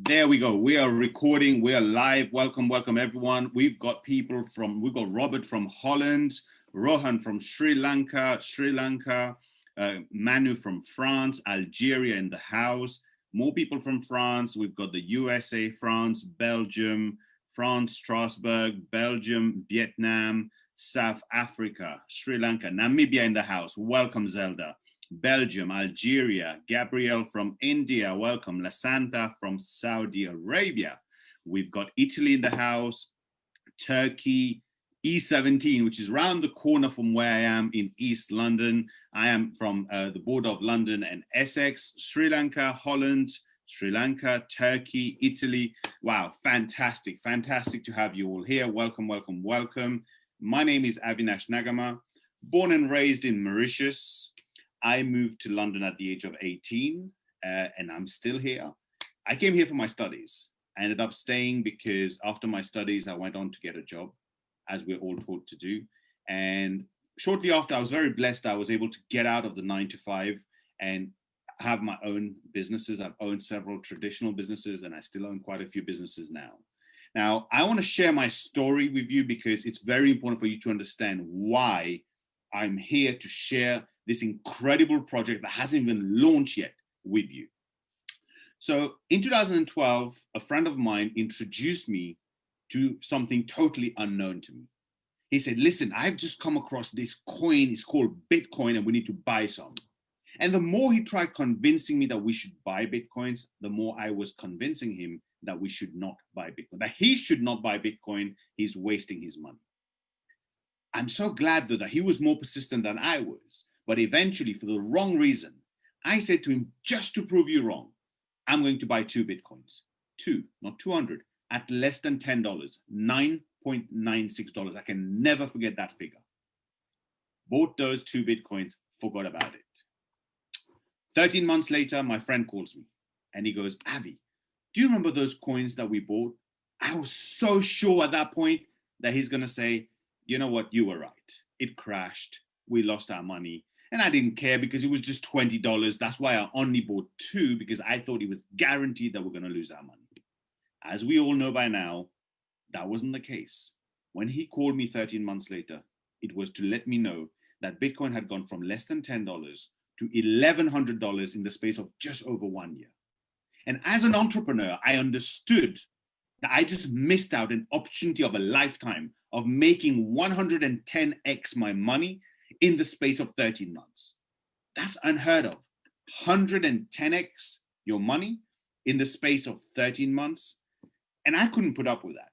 There we go. We are recording. We are live. Welcome, welcome, everyone. We've got Robert from Holland, Rohan from Sri Lanka, Manu from France, Algeria in the house, more people from France. We've got the USA, France, Belgium, Strasbourg, Belgium, Vietnam, South Africa, Sri Lanka, Namibia in the house. Welcome, Zelda. Belgium, Algeria, Gabriel from India, welcome. Lasantha from Saudi Arabia. We've got Italy in the house, Turkey, E17, which is round the corner from where I am in East London. I am from the border of London and Essex, Sri Lanka, Holland, Sri Lanka, Turkey, Italy. Wow, fantastic, fantastic to have you all here. Welcome, welcome, welcome. My name is Avinash Nagama, born and raised in Mauritius. I moved to London at the age of 18, and I'm still here. I came here for my studies. I ended up staying because after my studies, I went on to get a job, as we're all taught to do. And shortly after, I was very blessed. I was able to get out of the 9-to-5 and have my own businesses. I've owned several traditional businesses, and I still own quite a few businesses now. Now, I want to share my story with you because it's very important for you to understand why I'm here to share this incredible project that hasn't even launched yet with you. So in 2012, a friend of mine introduced me to something totally unknown to me. He said, listen, I've just come across this coin. It's called Bitcoin, and we need to buy some. And the more he tried convincing me that we should buy Bitcoins, the more I was convincing him that we should not buy Bitcoin, that he should not buy Bitcoin. He's wasting his money. I'm so glad though that he was more persistent than I was. But eventually, for the wrong reason, I said to him, just to prove you wrong, I'm going to buy 2 Bitcoins. 2, not 200, at less than $10, $9.96. I can never forget that figure. Bought those 2 Bitcoins, forgot about it. 13 months later, my friend calls me and he goes, Avi, do you remember those coins that we bought? I was so sure at that point that he's going to say, you know what, you were right. It crashed. We lost our money. And I didn't care because it was just $20. That's why I only bought 2 because I thought it was guaranteed that we're going to lose our money. As we all know by now, that wasn't the case. When he called me 13 months later, it was to let me know that Bitcoin had gone from less than $10 to $1,100 in the space of just over 1 year. And as an entrepreneur, I understood that I just missed out an opportunity of a lifetime of making 110x my money in the space of 13 months. That's unheard of. 110x your money in the space of 13 months. And I couldn't put up with that.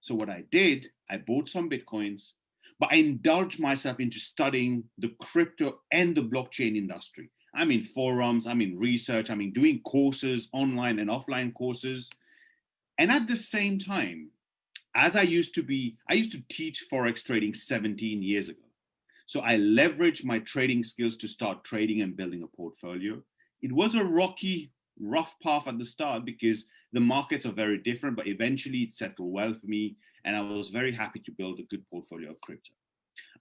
So what I did, I bought some Bitcoins, but I indulged myself into studying the crypto and the blockchain industry. I'm in forums, I'm in research, I'm in doing courses, online and offline courses. And at the same time, as I used to teach Forex trading 17 years ago. So I leveraged my trading skills to start trading and building a portfolio. It was a rocky, rough path at the start because the markets are very different, but eventually it settled well for me. And I was very happy to build a good portfolio of crypto.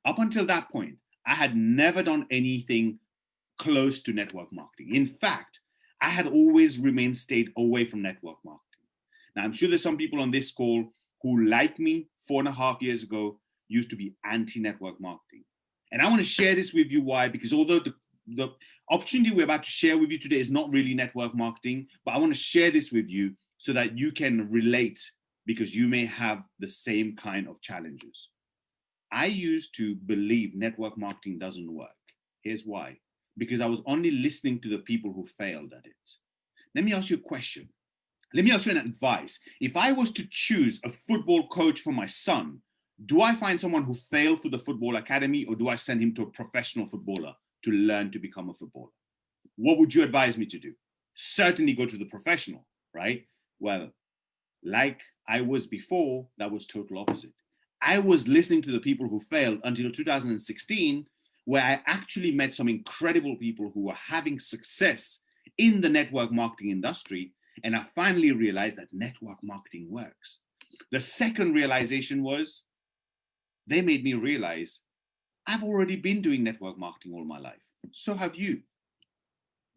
Up until that point, I had never done anything close to network marketing. In fact, I had always stayed away from network marketing. Now, I'm sure there's some people on this call who, like me 4.5 years ago, used to be anti-network marketing. And I want to share this with you. Why? Because although the opportunity we're about to share with you today is not really network marketing, but I want to share this with you so that you can relate because you may have the same kind of challenges. I used to believe network marketing doesn't work. Here's why. Because I was only listening to the people who failed at it. Let me ask you a question. Let me ask you an advice. If I was to choose a football coach for my son, do I find someone who failed for the football academy or do I send him to a professional footballer to learn to become a footballer? What would you advise me to do? Certainly go to the professional, right? Well, like I was before, that was total opposite. I was listening to the people who failed until 2016, where I actually met some incredible people who were having success in the network marketing industry. And I finally realized that network marketing works. The second realization was they made me realize I've already been doing network marketing all my life. So have you.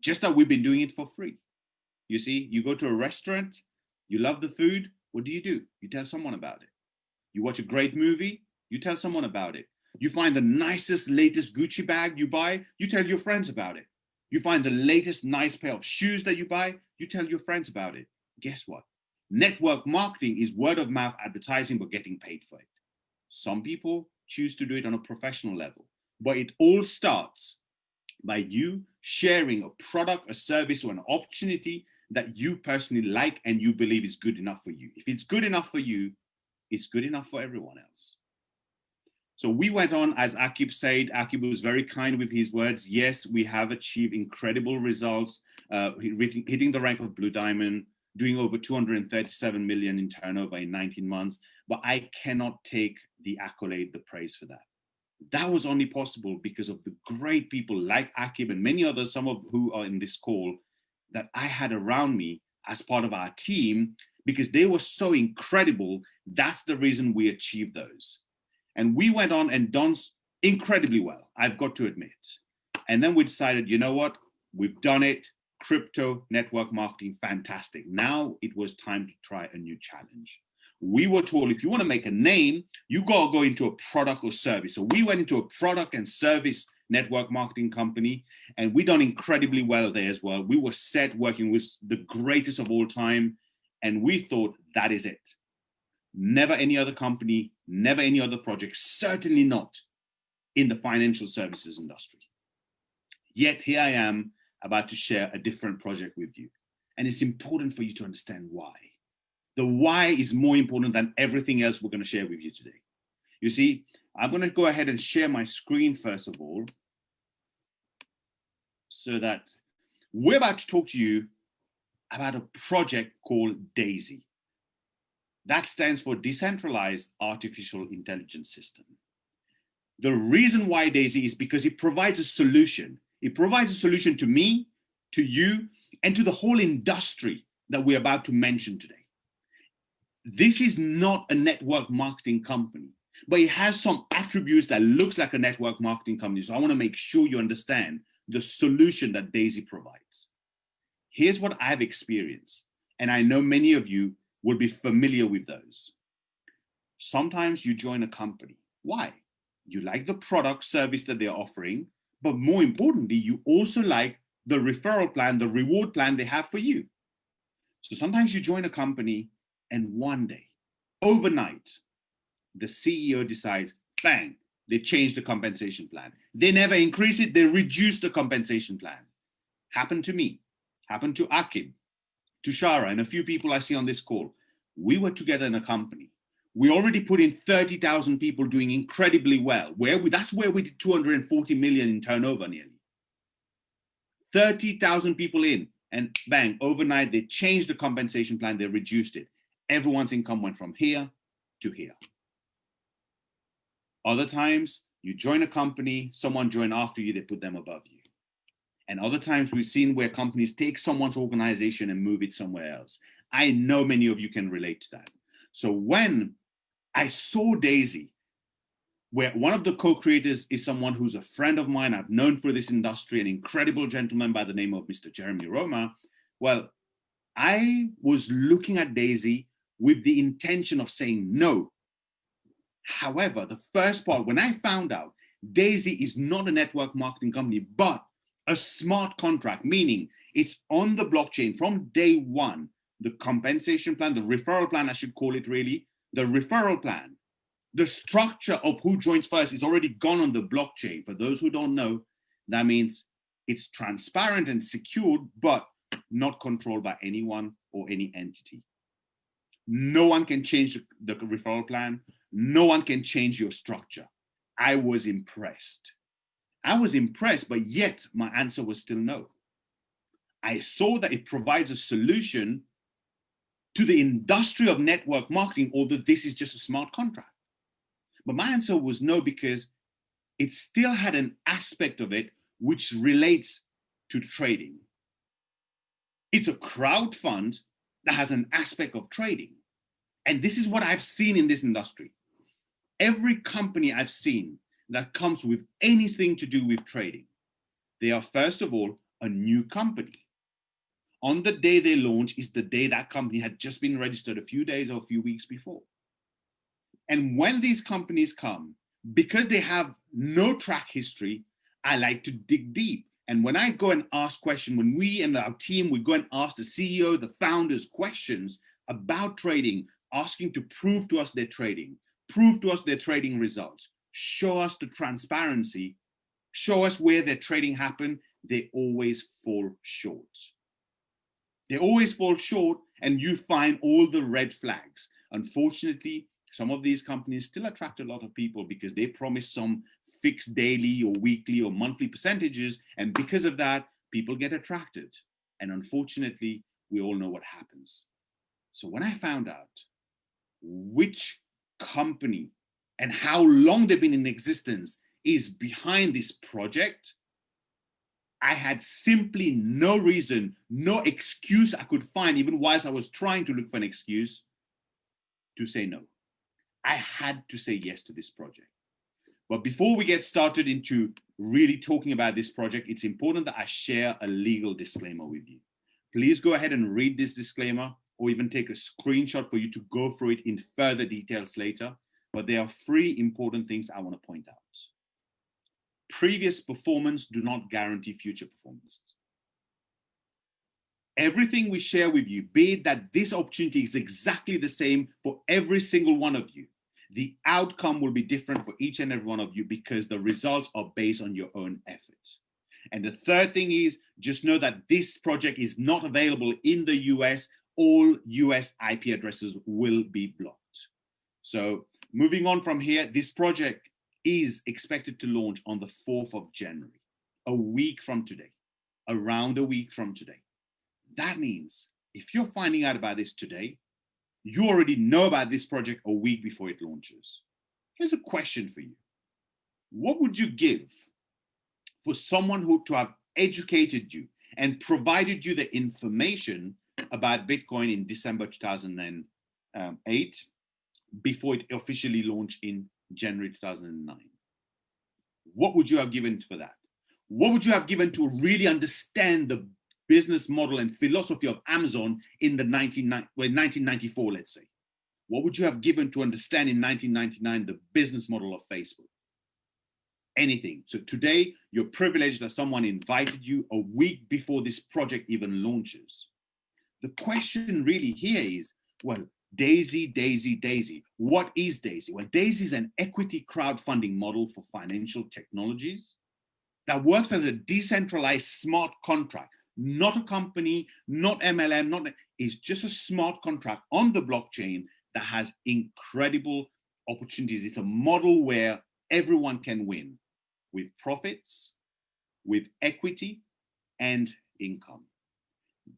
Just that we've been doing it for free. You see, you go to a restaurant, You love the food? What do? You tell someone about it. You watch a great movie? You tell someone about it. You find the nicest, latest Gucci bag you buy? You tell your friends about it. You find the latest nice pair of shoes that you buy? You tell your friends about it. Guess what? Network marketing is word of mouth advertising, but getting paid for it. Some people choose to do it on a professional level, but it all starts by you sharing a product, a service, or an opportunity that you personally like and you believe is good enough for you. If it's good enough for you, it's good enough for everyone else. So we went on, as Akib said. Akib was very kind with his words. Yes, we have achieved incredible results, hitting the rank of Blue Diamond, doing over 237 million in turnover in 19 months. But I cannot take the accolade, the praise for that. That was only possible because of the great people like Akib and many others, some of who are in this call, that I had around me as part of our team, because they were so incredible. That's the reason we achieved those. And we went on and done incredibly well, I've got to admit. And then we decided, you know what? We've done it. Crypto network marketing, fantastic. Now it was time to try a new challenge. We were told, if you want to make a name, you got to go into a product or service. So we went into a product and service network marketing company, and we done incredibly well there as well. We were set working with the greatest of all time, and we thought that is it. Never any other company, never any other project, certainly not in the financial services industry. Yet here I am about to share a different project with you. And it's important for you to understand why. The why is more important than everything else we're going to share with you today. You see, I'm going to go ahead and share my screen first of all, so that we're about to talk to you about a project called D.AI.SY. That stands for Decentralized Artificial Intelligence System. The reason why D.AI.SY is because it provides a solution. It provides a solution to me, to you, and to the whole industry that we're about to mention today. This is not a network marketing company, but it has some attributes that looks like a network marketing company. So I want to make sure you understand the solution that D.AI.SY provides. Here's what I've experienced, and I know many of you will be familiar with those. Sometimes you join a company. Why? You like the product, service that they're offering, but more importantly, you also like the referral plan, the reward plan they have for you. So sometimes you join a company and one day, overnight, the CEO decides, bang, they change the compensation plan. They never increase it, they reduce the compensation plan. Happened to me, happened to Akib, to Shara, and a few people I see on this call. We were together in a company. We already put in 30,000 people doing incredibly well. That's where we did 240 million in turnover nearly. 30,000 people in, and bang, overnight they changed the compensation plan, they reduced it. Everyone's income went from here to here. Other times, you join a company, someone joined after you, they put them above you. And other times we've seen where companies take someone's organization and move it somewhere else. I know many of you can relate to that. So when I saw D.AI.SY, where one of the co-creators is someone who's a friend of mine, I've known for this industry, an incredible gentleman by the name of Mr. Jeremy Roma, well, I was looking at D.AI.SY with the intention of saying no. However, the first part, when I found out D.AI.SY is not a network marketing company, but a smart contract, meaning it's on the blockchain from day one. The compensation plan, the referral plan, I should call it really, the referral plan, the structure of who joins first is already gone on the blockchain. For those who don't know, that means it's transparent and secured, but not controlled by anyone or any entity. No one can change the referral plan. No one can change your structure. I was impressed. But yet my answer was still no. I saw that it provides a solution to the industry of network marketing, although this is just a smart contract. But my answer was no, because it still had an aspect of it which relates to trading. It's a crowd fund that has an aspect of trading. And this is what I've seen in this industry. Every company I've seen that comes with anything to do with trading, they are first of all a new company. On the day they launch is the day that company had just been registered a few days or a few weeks before. And when these companies come, because they have no track history, I like to dig deep. And when I go and ask questions, when we and our team, we go and ask the CEO, the founders questions about trading, asking to prove to us their trading, prove to us their trading results, show us the transparency, show us where their trading happened, they always fall short. They always fall short, and you find all the red flags. Unfortunately, some of these companies still attract a lot of people because they promise some fixed daily or weekly or monthly percentages. And because of that, people get attracted. And unfortunately, we all know what happens. So when I found out which company and how long they've been in existence is behind this project, I had simply no reason, no excuse I could find, even whilst I was trying to look for an excuse, to say no. I had to say yes to this project. But before we get started into really talking about this project, it's important that I share a legal disclaimer with you. Please go ahead and read this disclaimer, or even take a screenshot for you to go through it in further details later. But there are three important things I want to point out. Previous performance do not guarantee future performance. Everything we share with you, be it that this opportunity is exactly the same for every single one of you, the outcome will be different for each and every one of you because the results are based on your own effort. And the third thing is, just know that this project is not available in the US. All US IP addresses will be blocked. So moving on from here, this project is expected to launch on the 4th of January, a week from today, around a week from today. That means if you're finding out about this today, you already know about this project a week before it launches. Here's a question for you. What would you give for someone who to have educated you and provided you the information about Bitcoin in December 2008 before it officially launched in January 2009? What would you have given for that? What would you have given to really understand the business model and philosophy of Amazon in the 1994, let's say? What would you have given to understand in 1999 the business model of Facebook? Anything. So today, you're privileged that someone invited you a week before this project even launches. The question really here is, well, D.AI.SY. What is D.AI.SY? Well, D.AI.SY is an equity crowdfunding model for financial technologies that works as a decentralized smart contract. Not a company, not MLM, it's just a smart contract on the blockchain that has incredible opportunities. It's a model where everyone can win with profits, with equity, and income.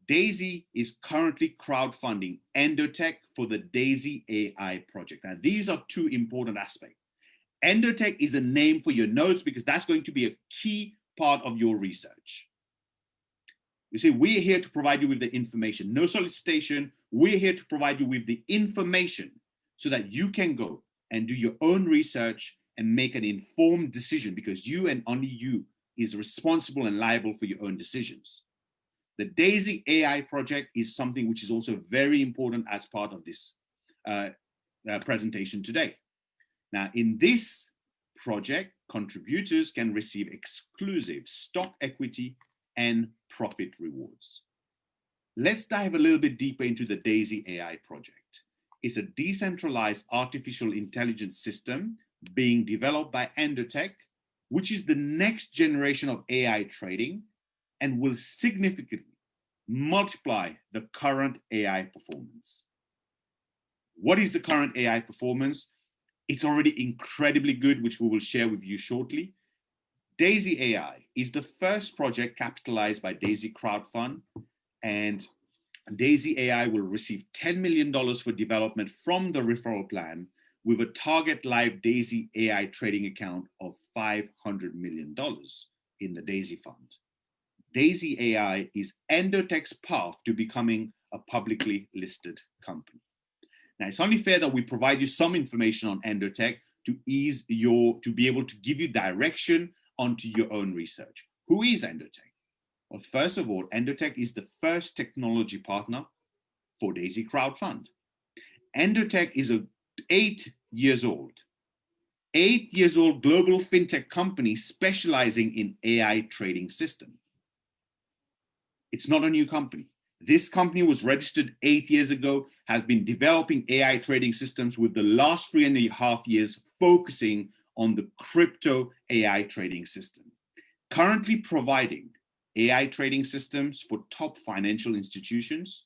D.AI.SY is currently crowdfunding Endotech for the D.AI.SY AI project. Now, these are two important aspects. Endotech is a name for your notes because that's going to be a key part of your research. You see, we're here to provide you with the information. No solicitation. We're here to provide you with the information so that you can go and do your own research and make an informed decision, because you and only you is responsible and liable for your own decisions. The D.AI.SY AI project is something which is also very important as part of this presentation today. Now, in this project, contributors can receive exclusive stock equity and profit rewards. Let's dive a little bit deeper into the D.AI.SY AI project. It's a decentralized artificial intelligence system being developed by Endotech, which is the next generation of AI trading and will significantly multiply the current AI performance. What is the current AI performance? It's already incredibly good, which we will share with you shortly. D.AI.SY AI is the first project capitalized by D.AI.SY Crowdfund, and D.AI.SY AI will receive $10 million for development from the referral plan, with a target live D.AI.SY AI trading account of $500 million in the D.AI.SY fund. D.AI.SY AI is Endotech's path to becoming a publicly listed company. Now, it's only fair that we provide you some information on Endotech to be able to give you direction onto your own research. Who is Endotech? Well, first of all, Endotech is the first technology partner for D.AI.SY Crowdfund. Endotech is a 8 years old global fintech company specializing in AI trading system. It's not a new company. This company was registered 8 years ago, has been developing AI trading systems with the last 3.5 years focusing on the crypto AI trading system, currently providing AI trading systems for top financial institutions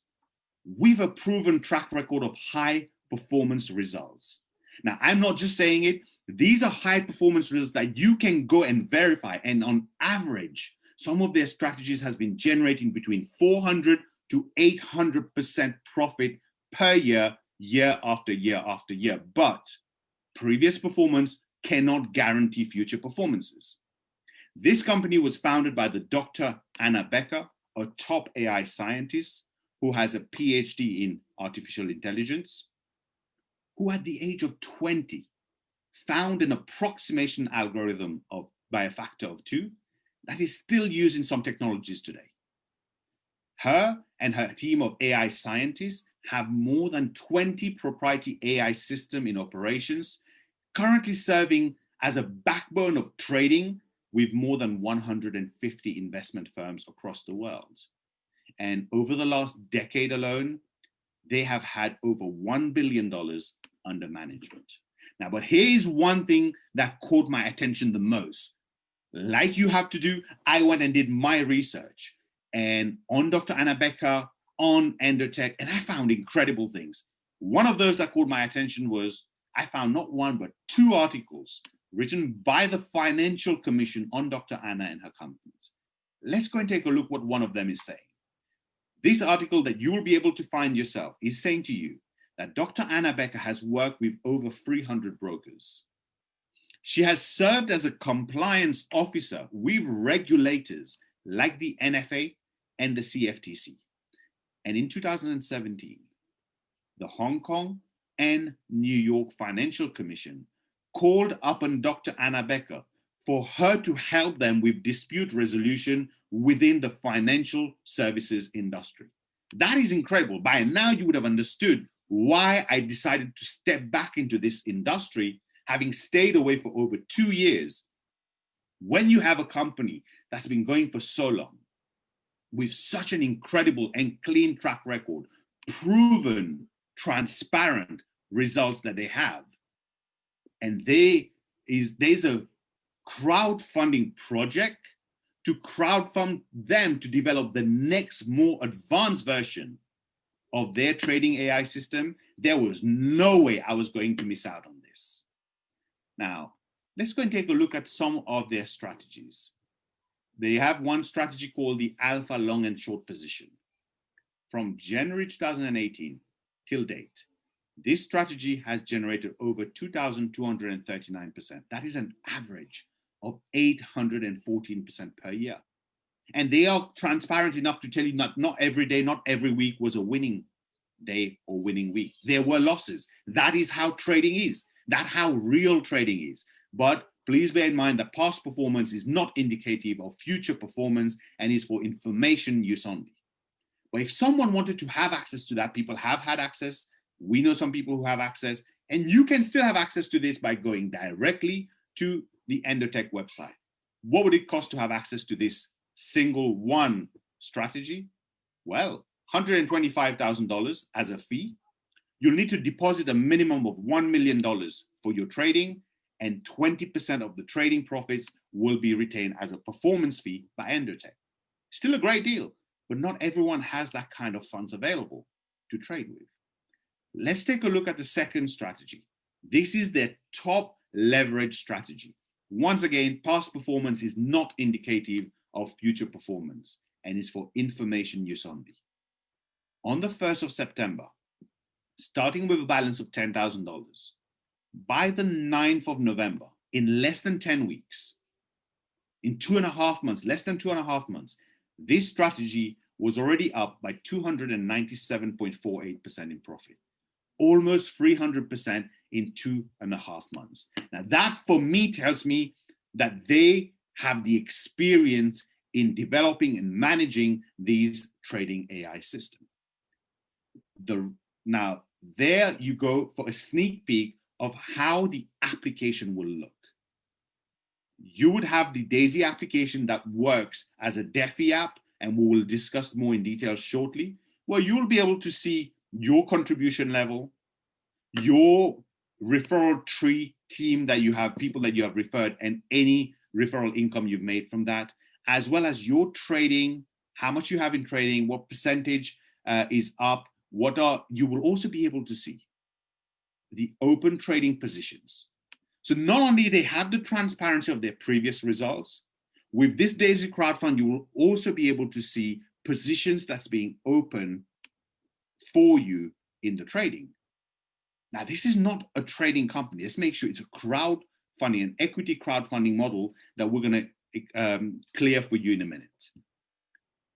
with a proven track record of high performance results. Now, I'm not just saying it. These are high performance results that you can go and verify. And on average, some of their strategies has been generating between 400 to 800% profit per year, year after year after year. But previous performance cannot guarantee future performances. This company was founded by the Dr. Anna Becker, a top AI scientist who has a PhD in artificial intelligence, who at the age of 20 found an approximation algorithm by a factor of 2 that is still used in some technologies today. Her and her team of AI scientists have more than 20 proprietary AI systems in operations, currently serving as a backbone of trading with more than 150 investment firms across the world. And over the last decade alone, they have had over $1 billion under management. Now, but here's one thing that caught my attention the most. Like you have to do, I went and did my research and on Dr. Anna Becker, on Endotech, and I found incredible things. One of those that caught my attention was I found not one, but 2 articles written by the Financial Commission on Dr. Anna and her companies. Let's go and take a look what one of them is saying. This article that you will be able to find yourself is saying to you that Dr. Anna Becker has worked with over 300 brokers. She has served as a compliance officer with regulators like the NFA and the CFTC. And in 2017, the Hong Kong and New York Financial Commission called upon Dr. Anna Becker for her to help them with dispute resolution within the financial services industry. That is incredible. By now, you would have understood why I decided to step back into this industry, having stayed away for over 2 years. When you have a company that's been going for so long, with such an incredible and clean track record, proven, transparent results that they have, and there's a crowdfunding project to crowdfund them to develop the next more advanced version of their trading AI system, there was no way I was going to miss out on this. Now, let's go and take a look at some of their strategies. They have one strategy called the Alpha Long and Short Position. From January 2018 till date, this strategy has generated over 2,239%. That is an average of 814% per year. And they are transparent enough to tell you that not every day, not every week was a winning day or winning week. There were losses. That is how trading is. That's how real trading is. But please bear in mind that past performance is not indicative of future performance and is for information use only. But if someone wanted to have access to that, people have had access. We know some people who have access, and you can still have access to this by going directly to the Endotech website. What would it cost to have access to this single one strategy? Well, $125,000 as a fee. You'll need to deposit a minimum of $1 million for your trading, and 20% of the trading profits will be retained as a performance fee by Endotech. Still a great deal, but not everyone has that kind of funds available to trade with. Let's take a look at the second strategy. This is their top leverage strategy. Once again, past performance is not indicative of future performance and is for information use only. On the 1st of September, starting with a balance of $10,000, by the 9th of November, in less than 10 weeks, in 2.5 months, less than 2.5 months, this strategy was already up by 297.48% in profit, almost 300% in 2.5 months. Now that for me tells me that they have the experience in developing and managing these trading AI systems. Now, there you go for a sneak peek of how the application will look. You would have the D.AI.SY application that works as a DeFi app, and we will discuss more in detail shortly, where you'll be able to see your contribution level, your referral tree team that you have, people that you have referred, and any referral income you've made from that, as well as your trading, how much you have in trading, what percentage is up, you will also be able to see the open trading positions. So not only they have the transparency of their previous results, with this D.AI.SY crowdfund, you will also be able to see positions that's being open for you in the trading. Now, this is not a trading company. Let's make sure it's a crowdfunding, an equity crowdfunding model that we're going to clear for you in a minute.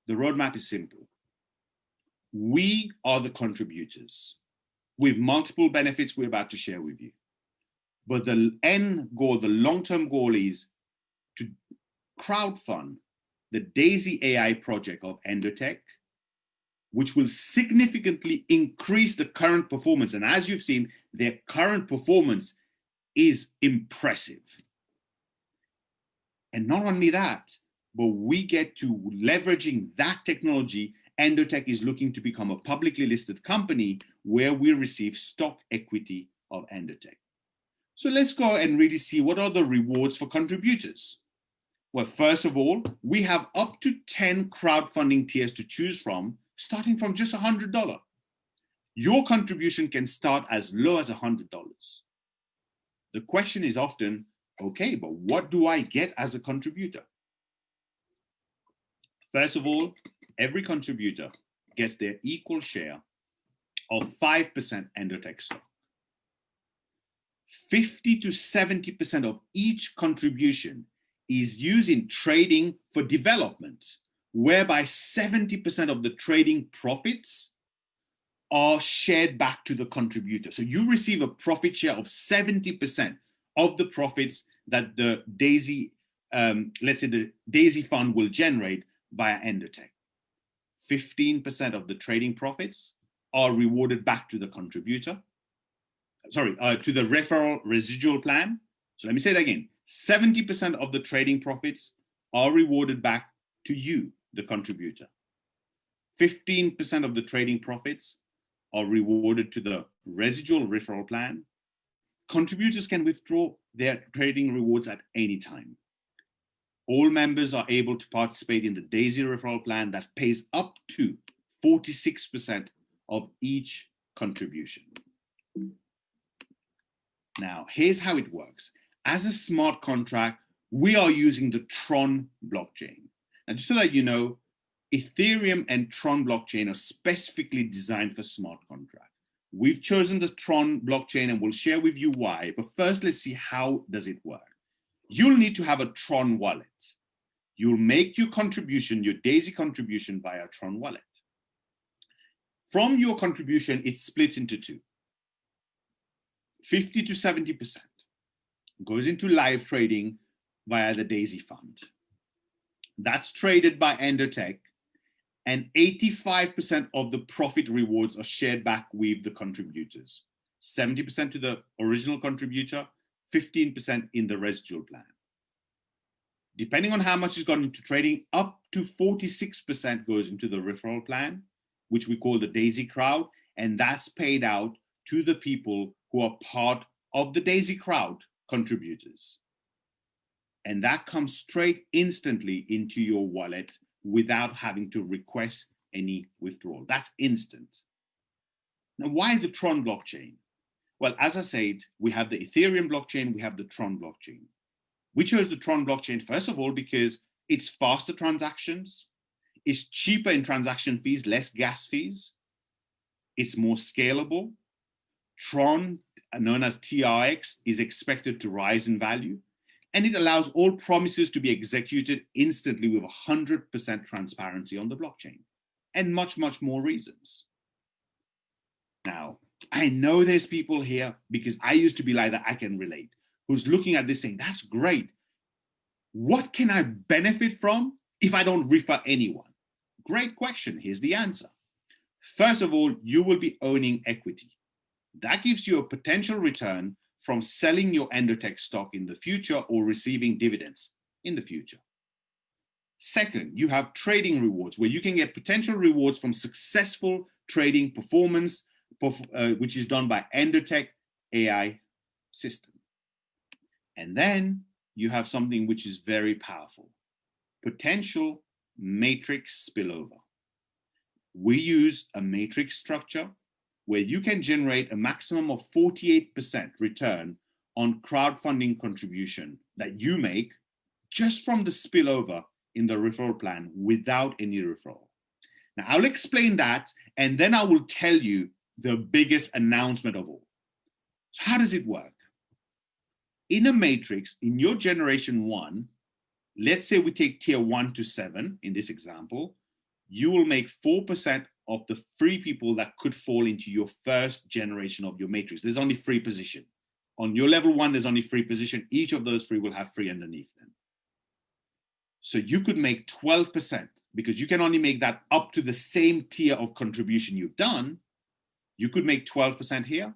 The roadmap is simple. We are the contributors with multiple benefits we're about to share with you. But the end goal, the long-term goal is to crowdfund the D.AI.SY AI project of Endotech, which will significantly increase the current performance. And as you've seen, their current performance is impressive. And not only that, but we get to leveraging that technology. Endotech is looking to become a publicly listed company where we receive stock equity of Endotech. So let's go and really see what are the rewards for contributors. Well, first of all, we have up to 10 crowdfunding tiers to choose from, starting from just $100. Your contribution can start as low as $100. The question is often, okay, but what do I get as a contributor? First of all, every contributor gets their equal share of 5% Endotech stock. 50 to 70% of each contribution is used in trading for development, whereby 70% of the trading profits are shared back to the contributor. So you receive a profit share of 70% of the profits that the D.AI.SY, let's say the D.AI.SY fund will generate via Endotech. 15% of the trading profits are rewarded back to the contributor. Sorry, to the referral residual plan. So let me say that again. 70% of the trading profits are rewarded back to you, the contributor. 15% of the trading profits are rewarded to the residual referral plan. Contributors can withdraw their trading rewards at any time. All members are able to participate in the D.AI.SY referral plan that pays up to 46% of each contribution. Now, here's how it works. As a smart contract, we are using the Tron blockchain. And just so that you know, Ethereum and Tron blockchain are specifically designed for smart contracts. We've chosen the Tron blockchain and we'll share with you why. But first, let's see how does it work. You'll need to have a Tron wallet. You'll make your contribution, your D.AI.SY contribution via Tron wallet. From your contribution, it splits into two. 50 to 70% goes into live trading via the D.AI.SY fund. That's traded by Endotech, and 85% of the profit rewards are shared back with the contributors. 70% to the original contributor, 15% in the residual plan. Depending on how much is gone into trading, up to 46% goes into the referral plan, which we call the D.AI.SY crowd, and that's paid out to the people who are part of the D.AI.SY crowd contributors. And that comes straight instantly into your wallet without having to request any withdrawal. That's instant. Now, why the Tron blockchain? Well, as I said, we have the Ethereum blockchain, we have the Tron blockchain. We chose the Tron blockchain, first of all, because it's faster transactions, it's cheaper in transaction fees, less gas fees, it's more scalable. Tron, known as TRX, is expected to rise in value, and it allows all promises to be executed instantly with 100% transparency on the blockchain, and much, much more reasons. Now, I know there's people here, because I used to be like that, I can relate, who's looking at this saying, that's great. What can I benefit from? if I don't refer anyone? Great question. Here's the answer. First of all, you will be owning equity. That gives you a potential return from selling your Endotech stock in the future or receiving dividends in the future. Second, you have trading rewards where you can get potential rewards from successful trading performance, which is done by Endotech AI system. And then you have something which is very powerful, potential matrix spillover. We use a matrix structure where you can generate a maximum of 48% return on crowdfunding contribution that you make just from the spillover in the referral plan without any referral. Now, I'll explain that, and then I will tell you the biggest announcement of all. So how does it work? In a matrix, in your generation 1, let's say we take tier 1 to 7 in this example, you will make 4% of the 3 people that could fall into your first generation of your matrix. There's only 3 positions. On your level 1, there's only 3 positions. Each of those 3 will have 3 underneath them. So you could make 12% because you can only make that up to the same tier of contribution you've done. You could make 12% here.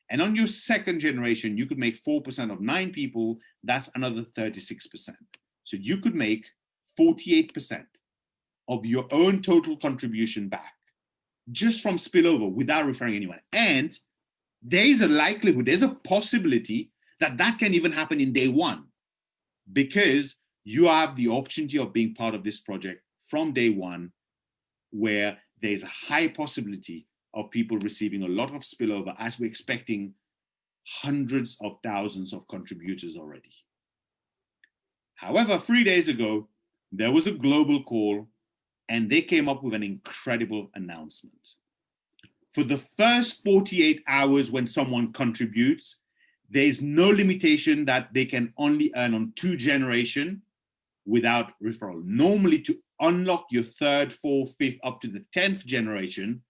And on your second generation, you could make 4% of 9 people. That's another 36%. So you could make 48% of your own total contribution back just from spillover without referring anyone. And there is a likelihood, there's a possibility that that can even happen in day 1 because you have the opportunity of being part of this project from day 1 where there's a high possibility of people receiving a lot of spillover as we're expecting hundreds of thousands of contributors already. However, 3 days ago, there was a global call and they came up with an incredible announcement. For the first 48 hours when someone contributes, there's no limitation that they can only earn on 2 generations without referral. Normally, to unlock your 3rd, 4th, 5th, up to the 10th generation,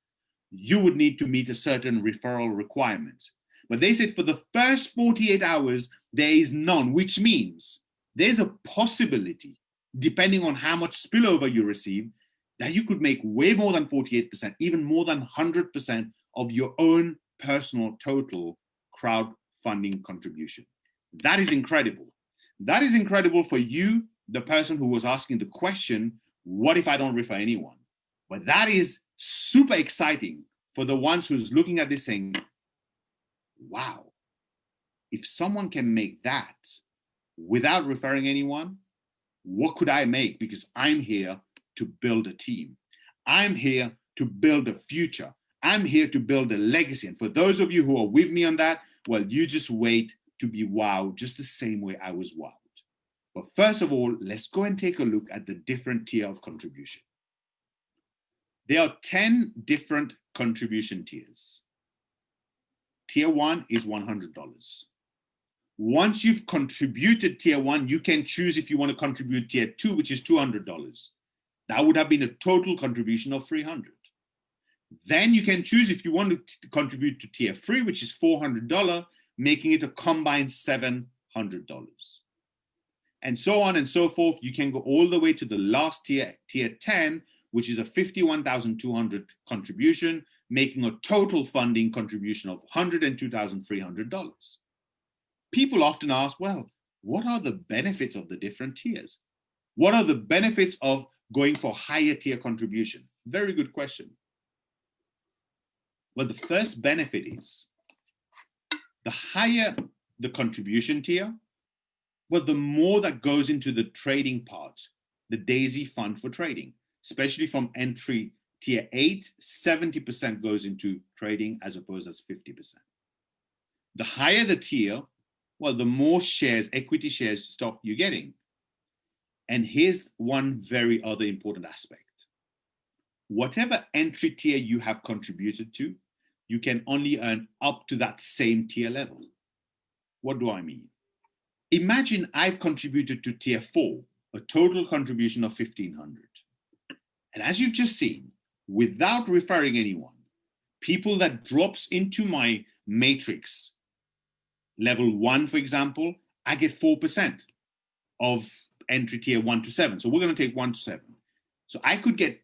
you would need to meet a certain referral requirement. But they said for the first 48 hours, there is none, which means there's a possibility, depending on how much spillover you receive, that you could make way more than 48%, even more than 100% of your own personal total crowdfunding contribution. That is incredible. That is incredible for you, the person who was asking the question, what if I don't refer anyone? But that is super exciting for the ones who's looking at this saying, wow, if someone can make that without referring anyone, what could I make? Because I'm here to build a team. I'm here to build a future. I'm here to build a legacy. And for those of you who are with me on that, well, you just wait to be wowed just the same way I was wowed. But first of all, let's go and take a look at the different tier of contribution. There are 10 different contribution tiers. Tier 1 is $100. Once you've contributed tier 1, you can choose if you want to contribute tier 2, which is $200. That would have been a total contribution of $300. Then you can choose if you want to contribute to tier 3, which is $400, making it a combined $700. And so on and so forth. You can go all the way to the last tier, tier 10, which is a $51,200 contribution, making a total funding contribution of $102,300. People often ask, well, what are the benefits of the different tiers? What are the benefits of going for higher tier contribution? Very good question. Well, the first benefit is the higher the contribution tier, well, the more that goes into the trading part, the D.AI.SY fund for trading, especially from entry tier 8, 70% goes into trading as opposed as 50%. The higher the tier, well, the more shares, equity shares, stock you're getting. And here's one very other important aspect. Whatever entry tier you have contributed to, you can only earn up to that same tier level. What do I mean? Imagine I've contributed to tier 4, a total contribution of $1,500. And as you've just seen, without referring anyone, people that drops into my matrix, level 1, for example, I get 4% of entry tier 1 to 7. So we're going to take 1 to 7. So I could get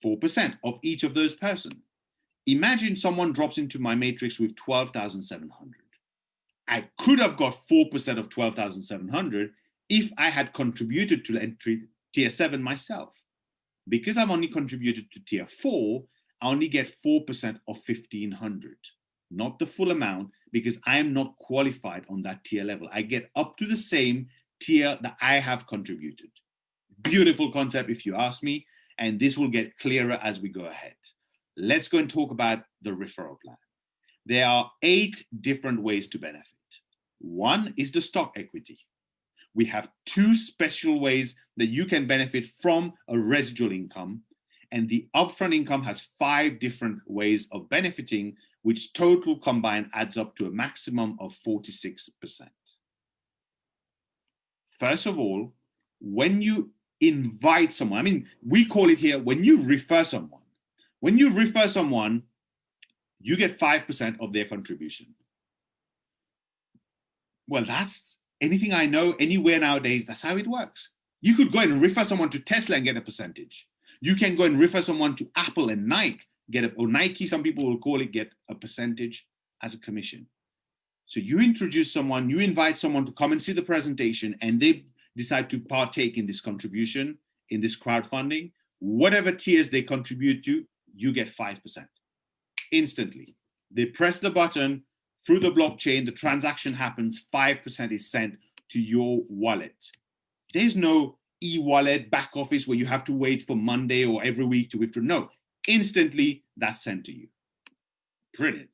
4% of each of those persons. Imagine someone drops into my matrix with 12,700. I could have got 4% of 12,700 if I had contributed to entry tier 7 myself. Because I've only contributed to tier 4, I only get 4% of 1,500, not the full amount, because I am not qualified on that tier level. I get up to the same tier that I have contributed. Beautiful concept if you ask me, and this will get clearer as we go ahead. Let's go and talk about the referral plan. There are 8 different ways to benefit. One is the stock equity. We have 2 special ways that you can benefit from a residual income, and the upfront income has 5 different ways of benefiting, which total combined adds up to a maximum of 46%. First of all, when you invite someone, I mean, we call it here when you refer someone. When you refer someone, you get 5% of their contribution. Well, that's anything I know, anywhere nowadays, that's how it works. You could go and refer someone to Tesla and get a percentage. You can go and refer someone to Apple and Nike, or Nike, some people will call it, get a percentage as a commission. So you introduce someone, you invite someone to come and see the presentation, and they decide to partake in this contribution, in this crowdfunding. Whatever tiers they contribute to, you get 5%. Instantly. They press the button, through the blockchain, the transaction happens, 5% is sent to your wallet. There's no e-wallet back office where you have to wait for Monday or every week to withdraw. No, instantly that's sent to you. Brilliant.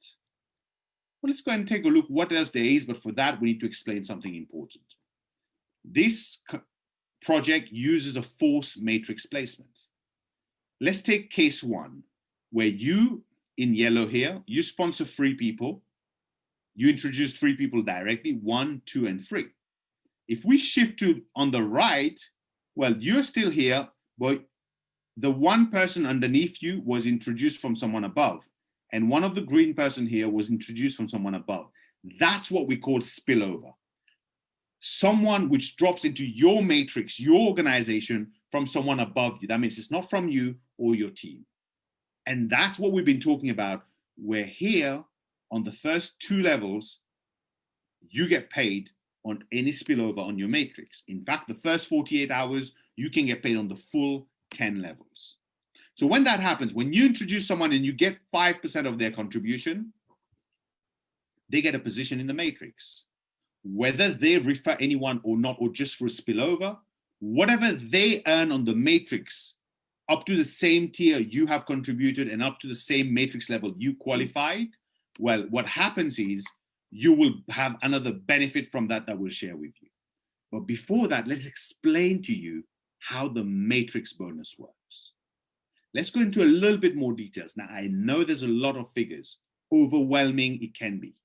Well, let's go ahead and take a look what else there is, but for that we need to explain something important. This project uses a force matrix placement. Let's take case 1, where you, in yellow here, you sponsor 3 people. You introduce 3 people directly, 1, 2, and 3. If we shift to on the right, well, you're still here, but the one person underneath you was introduced from someone above. And one of the green person here was introduced from someone above. That's what we call spillover. Someone which drops into your matrix, your organization, from someone above you. That means it's not from you or your team. And that's what we've been talking about. We're here on the first 2 levels, you get paid on any spillover on your matrix. In fact, the first 48 hours, you can get paid on the full 10 levels. So when that happens, when you introduce someone and you get 5% of their contribution, they get a position in the matrix. Whether they refer anyone or not, or just for a spillover, whatever they earn on the matrix, up to the same tier you have contributed and up to the same matrix level you qualified, well, what happens is you will have another benefit from that we'll share with you. But before that, let's explain to you how the matrix bonus works. Let's go into a little bit more details. Now, I know there's a lot of figures, overwhelming it can be.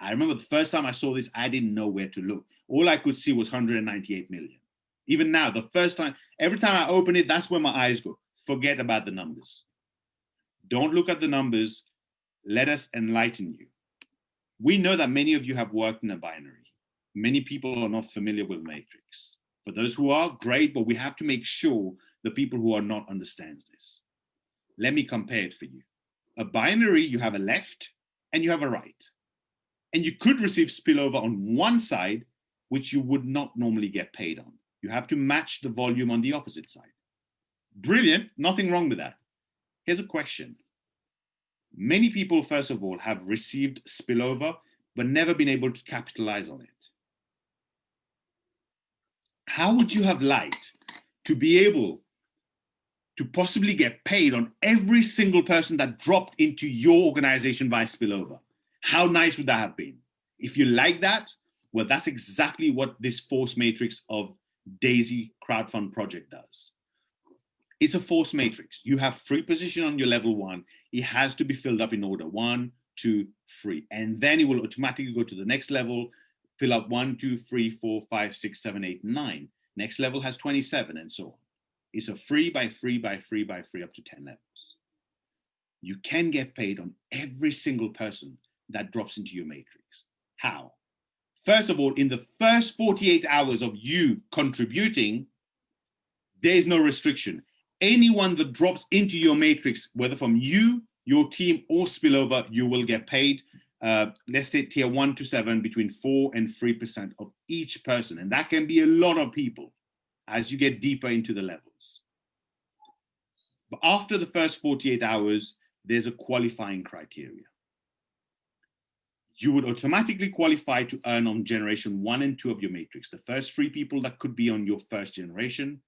I remember the first time I saw this, I didn't know where to look. All I could see was 198 million. Even now, the first time, every time I open it, that's where my eyes go. Forget about the numbers. Don't look at the numbers. Let us enlighten you. We know that many of you have worked in a binary. Many people are not familiar with matrix. For those who are, great, but we have to make sure the people who are not understands this. Let me compare it for you. A binary, you have a left and you have a right. And you could receive spillover on one side, which you would not normally get paid on. You have to match the volume on the opposite side. Brilliant, nothing wrong with that. Here's a question. Many people, first of all, have received spillover, but never been able to capitalize on it. How would you have liked to be able to possibly get paid on every single person that dropped into your organization via spillover? How nice would that have been? If you like that, well, that's exactly what this force matrix of D.AI.SY crowdfund project does. It's a force matrix. You have 3 positions on your level 1. It has to be filled up in order 1, 2, 3. And then it will automatically go to the next level, fill up 1, 2, 3, 4, 5, 6, 7, 8, 9. Next level has 27 and so on. It's a 3 by 3 by 3 by 3 up to 10 levels. You can get paid on every single person that drops into your matrix. How? First of all, in the first 48 hours of you contributing, there is no restriction. Anyone that drops into your matrix, whether from you, your team, or spillover, you will get paid. Let's say tier 1 to 7, between 4 and 3% of each person. And that can be a lot of people as you get deeper into the levels. But after the first 48 hours, there's a qualifying criteria. You would automatically qualify to earn on generation 1 and 2 of your matrix. The first 3 people that could be on your first generation,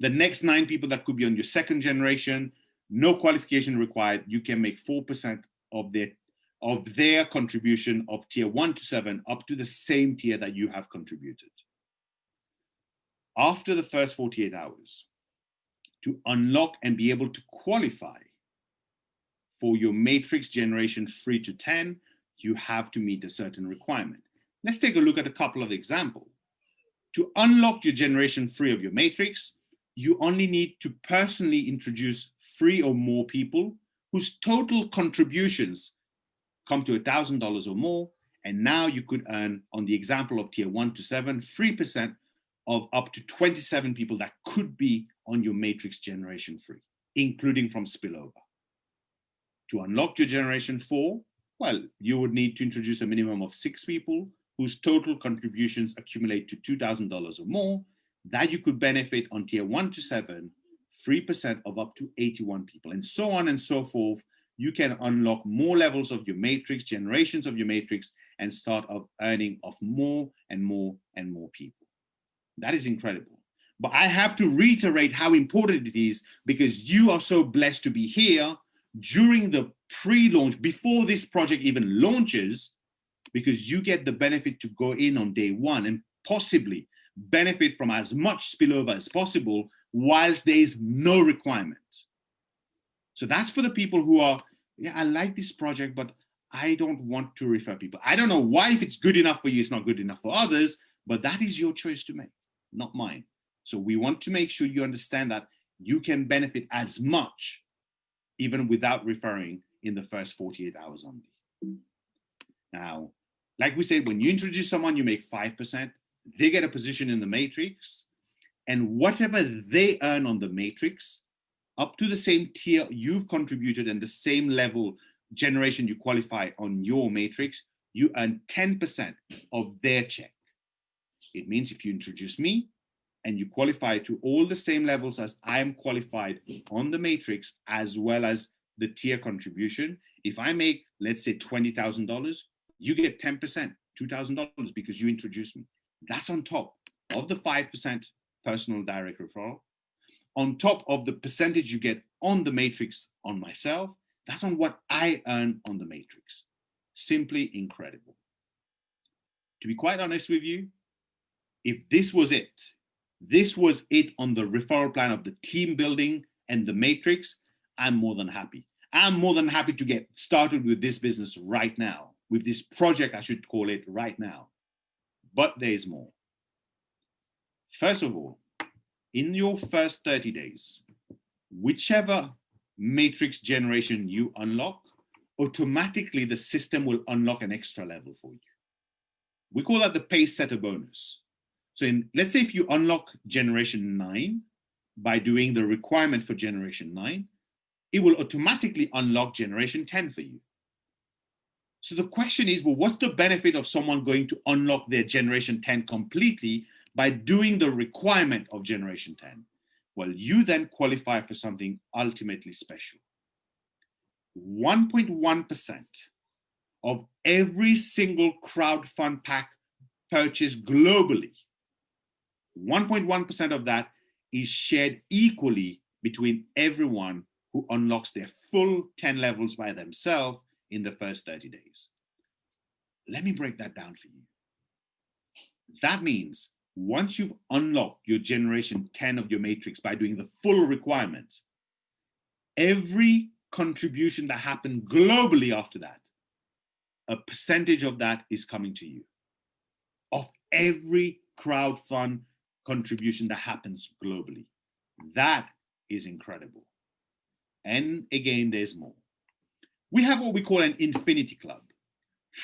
the next 9 people that could be on your second generation, no qualification required. You can make 4% of their contribution of tier 1 to 7 up to the same tier that you have contributed. After the first 48 hours, to unlock and be able to qualify for your matrix generation 3 to 10, you have to meet a certain requirement. Let's take a look at a couple of examples. To unlock your generation 3 of your matrix, you only need to personally introduce 3 or more people whose total contributions come to $1,000 or more. And now you could earn, on the example of tier 1 to 7, 3% of up to 27 people that could be on your matrix generation 3, including from spillover. To unlock your generation 4, well, you would need to introduce a minimum of 6 people whose total contributions accumulate to $2,000 or more, that you could benefit on tier 1 to 7, 3% of up to 81 people, and so on and so forth. You can unlock more levels of your matrix, generations of your matrix, and start earning of more and more and more people. That is incredible. But I have to reiterate how important it is, because you are so blessed to be here during the pre-launch, before this project even launches, because you get the benefit to go in on day 1 and possibly benefit from as much spillover as possible whilst there is no requirement. So that's for the people who are, yeah, I like this project, but I don't want to refer people. I don't know why. If it's good enough for you, it's not good enough for others, but that is your choice to make, not mine. So we want to make sure you understand that you can benefit as much even without referring in the first 48 hours only. Now, like we said, when you introduce someone, you make 5%, they get a position in the matrix, and whatever they earn on the matrix, up to the same tier you've contributed and the same level generation you qualify on your matrix, you earn 10% of their check. It means if you introduce me and you qualify to all the same levels as I am qualified on the matrix, as well as the tier contribution, if I make, let's say, $20,000, you get 10%, $2,000, because you introduced me. That's on top of the 5% personal direct referral, on top of the percentage you get on the matrix on myself. That's on what I earn on the matrix. Simply incredible. To be quite honest with you, if this was it on the referral plan of the team building and the matrix, I'm more than happy. I'm more than happy to get started with this business right now, with this project, I should call it, right now. But there is more. First of all, in your first 30 days, whichever matrix generation you unlock, automatically the system will unlock an extra level for you. We call that the pace setter bonus. So let's say if you unlock generation 9 by doing the requirement for generation 9, it will automatically unlock generation 10 for you. So the question is, well, what's the benefit of someone going to unlock their generation 10 completely by doing the requirement of generation 10? Well, you then qualify for something ultimately special. 1.1% of every single crowdfund pack purchased globally, 1.1% of that is shared equally between everyone who unlocks their full 10 levels by themselves in the first 30 days. Let me break that down for you. That means once you've unlocked your generation 10 of your matrix by doing the full requirement, every contribution that happened globally after that, a percentage of that is coming to you, of every crowdfund contribution that happens globally. That is incredible. And again, there's more. We have what we call an Infinity Club.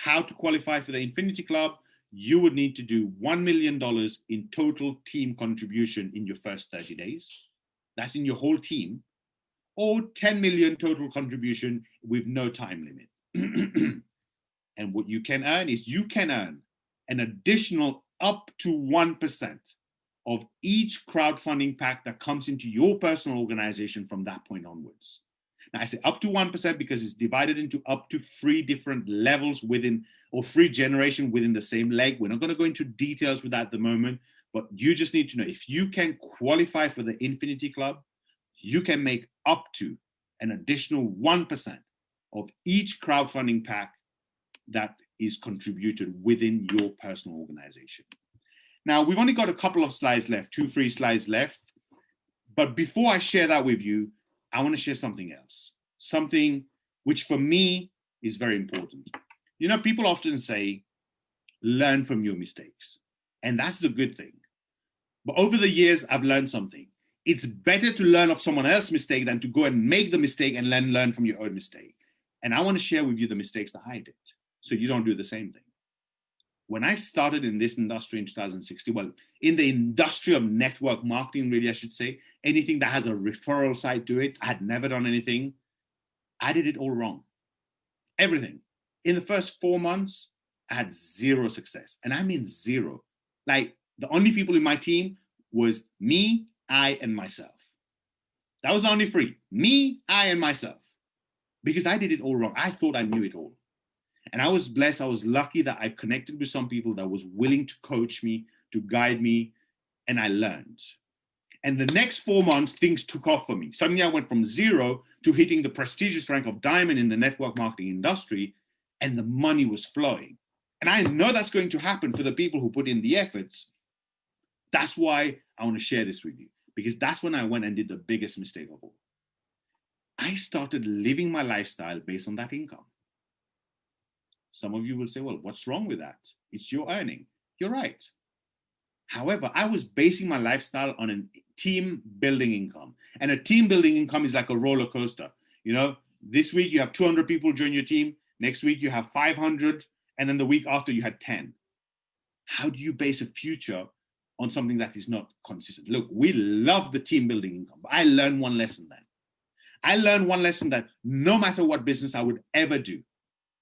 How to qualify for the Infinity Club? you would need to do $1 million in total team contribution in your first 30 days. That's in your whole team. Or 10 million total contribution with no time limit. And what you can earn is you can earn an additional up to 1% of each crowdfunding pack that comes into your personal organization from that point onwards. Now, I say up to 1% because it's divided into up to 3 different levels within, or 3 generation within the same leg. We're not going to go into details with that at the moment, but you just need to know if you can qualify for the Infinity Club, you can make up to an additional 1% of each crowdfunding pack that is contributed within your personal organization. Now, we've only got a couple of slides left, 2, 3 slides left. But before I share that with you, I want to share something else, something which for me is very important. You know, people often say, learn from your mistakes. And that's a good thing. But over the years, I've learned something. It's better to learn of someone else's mistake than to go and make the mistake and then learn from your own mistake. And I want to share with you the mistakes that I did, so you don't do the same thing. When I started in this industry in 2016, well, in the industry of network marketing, really, I should say, anything that has a referral side to it, I had never done anything. I did it all wrong. Everything. In the first 4 months, I had 0 success. And I mean 0. Like, the only people in my team was me, I, and myself. That was the only 3. Me, I, and myself. Because I did it all wrong. I thought I knew it all. And I was blessed, I was lucky that I connected with some people that was willing to coach me, to guide me, and I learned. And the next 4 months, things took off for me. Suddenly I went from 0 to hitting the prestigious rank of diamond in the network marketing industry, and the money was flowing. And I know that's going to happen for the people who put in the efforts. That's why I want to share this with you, because that's when I went and did the biggest mistake of all. I started living my lifestyle based on that income. Some of you will say, well, what's wrong with that? It's your earning. You're right. However, I was basing my lifestyle on a team building income. And a team building income is like a roller coaster. You know, this week you have 200 people join your team. Next week you have 500. And then the week after you had 10. How do you base a future on something that is not consistent? Look, we love the team building income. But I learned one lesson then. I learned one lesson that no matter what business I would ever do,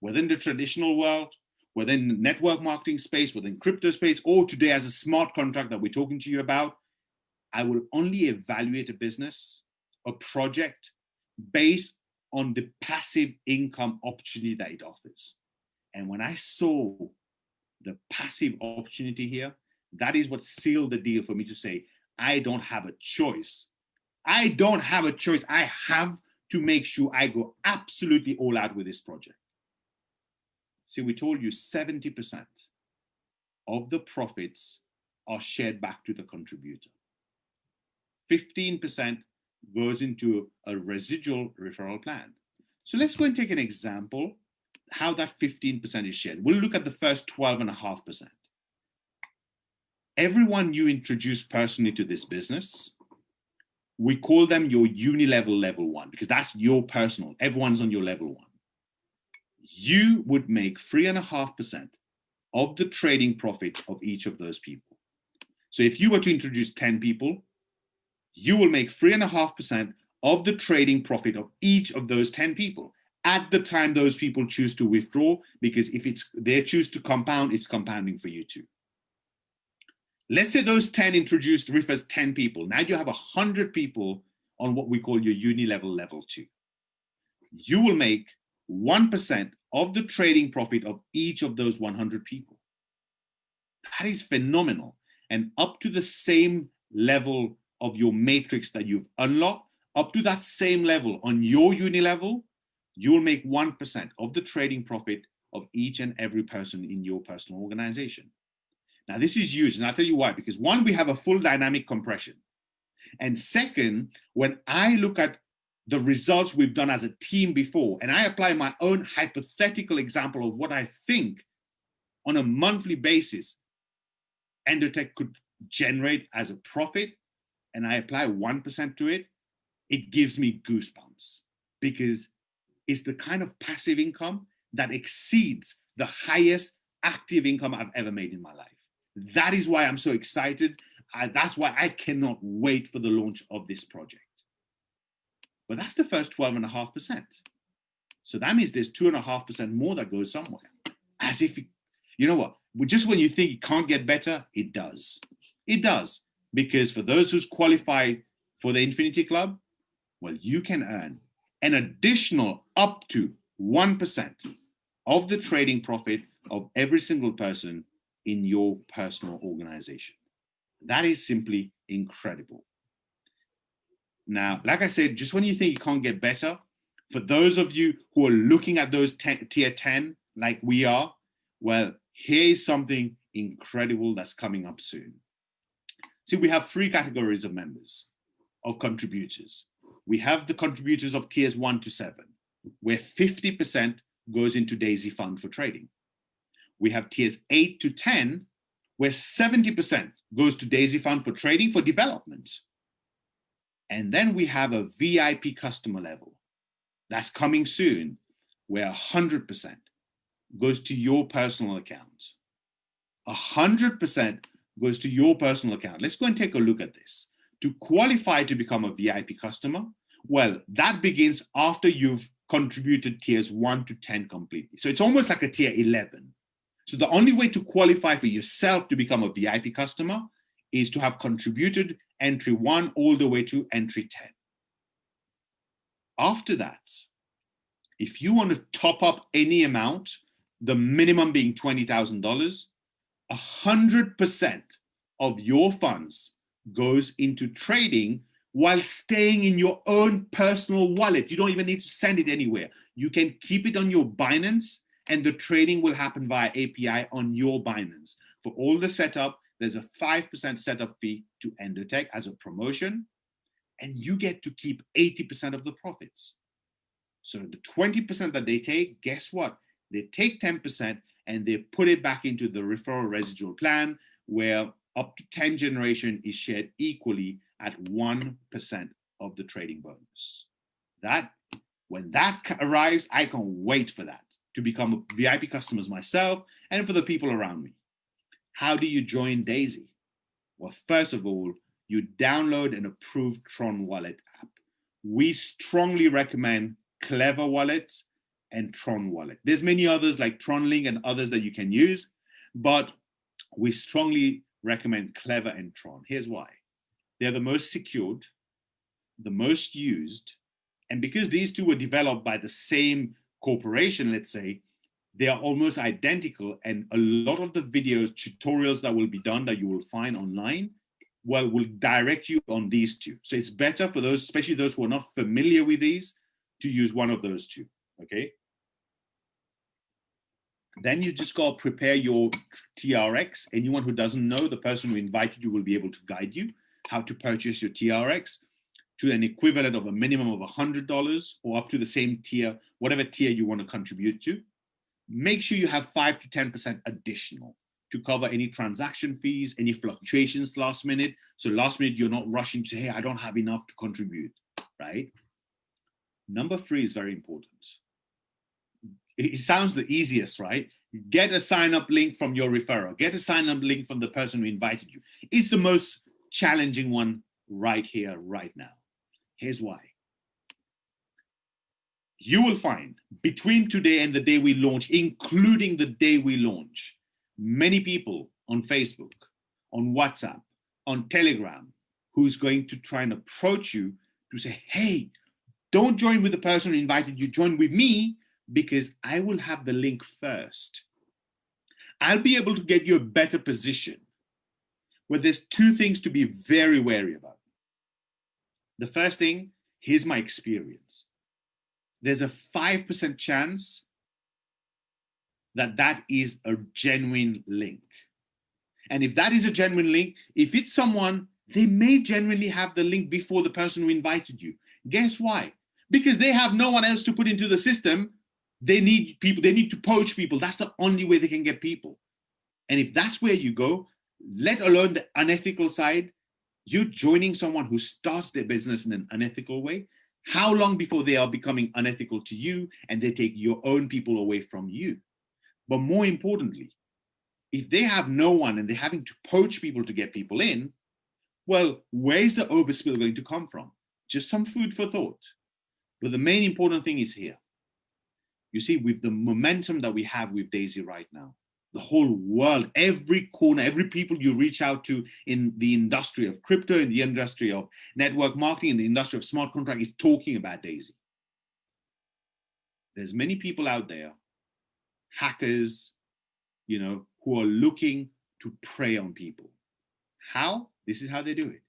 within the traditional world, within the network marketing space, within crypto space, or today as a smart contract that we're talking to you about, I will only evaluate a business, a project, based on the passive income opportunity that it offers. And when I saw the passive opportunity here, that is what sealed the deal for me to say, I don't have a choice. I don't have a choice. I have to make sure I go absolutely all out with this project. See, we told you 70% of the profits are shared back to the contributor. 15% goes into a residual referral plan. So let's go and take an example how that 15% is shared. We'll look at the first 12.5%. Everyone you introduce personally to this business, we call them your uni-level level 1, because that's your personal. Everyone's on your level 1. You would make 3.5% of the trading profit of each of those people. So if you were to introduce 10 people, you will make 3.5% of the trading profit of each of those 10 people at the time those people choose to withdraw, because if it's they choose to compound, it's compounding for you too. Let's say those 10 introduced refers 10 people. Now you have 100 people on what we call your uni-level level 2. You will make 1% of the trading profit of each of those 100 people. That is phenomenal. And up to the same level of your matrix that you've unlocked, up to that same level on your uni level, you'll make 1% of the trading profit of each and every person in your personal organization. Now, this is huge, and I'll tell you why. Because one, we have a full dynamic compression. And second, when I look at the results we've done as a team before, and I apply my own hypothetical example of what I think on a monthly basis Endotech could generate as a profit, and I apply 1% to it, it gives me goosebumps, because it's the kind of passive income that exceeds the highest active income I've ever made in my life. That is why I'm so excited. That's why I cannot wait for the launch of this project. But that's the first 12.5%. So that means there's 2.5% more that goes somewhere. As if, you know what, just when you think it can't get better, it does. It does. Because for those who's qualified for the Infinity Club, well, you can earn an additional up to 1% of the trading profit of every single person in your personal organization. That is simply incredible. Now, like I said, just when you think it can't get better, for those of you who are looking at those tier 10 like we are, well, here is something incredible that's coming up soon. See, we have 3 categories of members, of contributors. We have the contributors of tiers 1 to 7, where 50% goes into D.AI.SY Fund for trading. We have tiers 8 to 10, where 70% goes to D.AI.SY Fund for trading for development. And then we have a VIP customer level that's coming soon, where 100% goes to your personal account. 100% goes to your personal account. Let's go and take a look at this. To qualify to become a VIP customer, well, that begins after you've contributed tiers 1 to 10 completely. So it's almost like a tier 11. So the only way to qualify for yourself to become a VIP customer is to have contributed entry 1 all the way to entry 10. After that, if you want to top up any amount, the minimum being $20,000, 100% of your funds goes into trading while staying in your own personal wallet. You don't even need to send it anywhere. You can keep it on your Binance and the trading will happen via API on your Binance. For all the setup, there's a 5% setup fee to Endotech as a promotion, and you get to keep 80% of the profits. So the 20% that they take, guess what? They take 10% and they put it back into the referral residual plan, where up to 10 generation is shared equally at 1% of the trading bonus. When that arrives, I can't wait for that, to become VIP customers myself and for the people around me. How do you join D.AI.SY? Well, first of all, you download an approved Tron wallet app. We strongly recommend Clever Wallet and Tron Wallet. There's many others like TronLink and others that you can use, but we strongly recommend Clever and Tron. Here's why. They're the most secured, the most used, and because these two were developed by the same corporation, let's say, they are almost identical, and a lot of the videos, tutorials that will be done that you will find online, well, will direct you on these two. So it's better for those, especially those who are not familiar with these, to use one of those two, okay? Then you just got to prepare your TRX. Anyone who doesn't know, the person who invited you will be able to guide you how to purchase your TRX to an equivalent of a minimum of $100 or up to the same tier, whatever tier you want to contribute to. Make sure you have 5 to 10% additional to cover any transaction fees, any fluctuations last minute. So last minute, you're not rushing to say, hey, I don't have enough to contribute, right? Number 3 is very important. It sounds the easiest, right? Get a sign-up link from your referrer. Get a sign-up link from the person who invited you. It's the most challenging one right here, right now. Here's why. You will find between today and the day we launch, including the day we launch, many people on Facebook, on WhatsApp, on Telegram, who's going to try and approach you to say, hey, don't join with the person who invited you, join with me, because I will have the link first. I'll be able to get you a better position. Well, there's 2 things to be very wary about. The first thing, here's my experience. There's a 5% chance that that is a genuine link. And if that is a genuine link, if it's someone, they may genuinely have the link before the person who invited you. Guess why? Because they have no one else to put into the system. They need people, they need to poach people. That's the only way they can get people. And if that's where you go, let alone the unethical side, you're joining someone who starts their business in an unethical way. How long before they are becoming unethical to you and they take your own people away from you? But more importantly, If they have no one and they're having to poach people to get people in, well, where's the overspill going to come from? Just some food for thought. But the main important thing is here. You see, with the momentum that we have with D.AI.SY right now, the whole world, every corner, every people you reach out to in the industry of crypto, in the industry of network marketing, in the industry of smart contract is talking about D.AI.SY. There's many people out there, hackers, who are looking to prey on people. How? This is how they do it.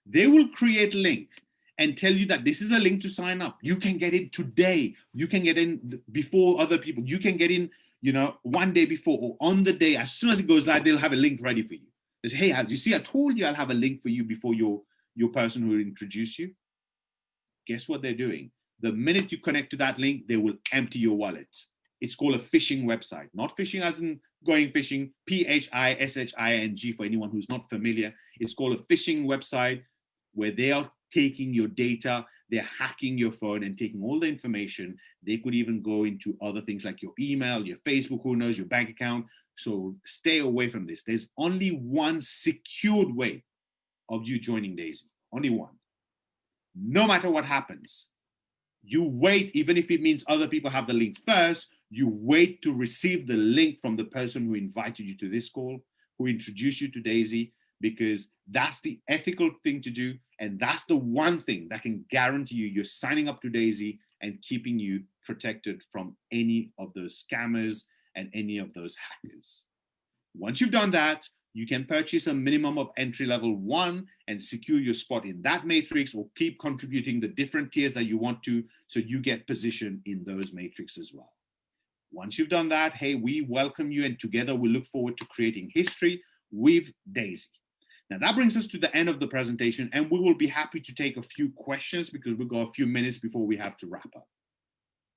They will create a link and tell you that this is a link to sign up. You can get in today. You can get in before other people. You can get in, one day before or on the day. As soon as it goes live, they'll have a link ready for you. They say, hey, you see, I told you I'll have a link for you before your person who will introduce you. Guess what they're doing? The minute you connect to that link, they will empty your wallet. It's called a phishing website. Not phishing as in going fishing, P-H-I-S-H-I-N-G for anyone who's not familiar. It's called a phishing website where they are taking your data, they're hacking your phone and taking all the information. They could even go into other things like your email, your Facebook, who knows, your bank account. So stay away from this. There's only one secured way of you joining D.AI.SY. Only one. No matter what happens, you wait, even if it means other people have the link first, you wait to receive the link from the person who invited you to this call, who introduced you to D.AI.SY, because that's the ethical thing to do. And that's the one thing that can guarantee you're signing up to D.AI.SY and keeping you protected from any of those scammers and any of those hackers. Once you've done that, you can purchase a minimum of entry level 1 and secure your spot in that matrix, or keep contributing the different tiers that you want to, so you get position in those matrix as well. Once you've done that, hey, we welcome you, and together we look forward to creating history with D.AI.SY. Now that brings us to the end of the presentation, and we will be happy to take a few questions because we've got a few minutes before we have to wrap up.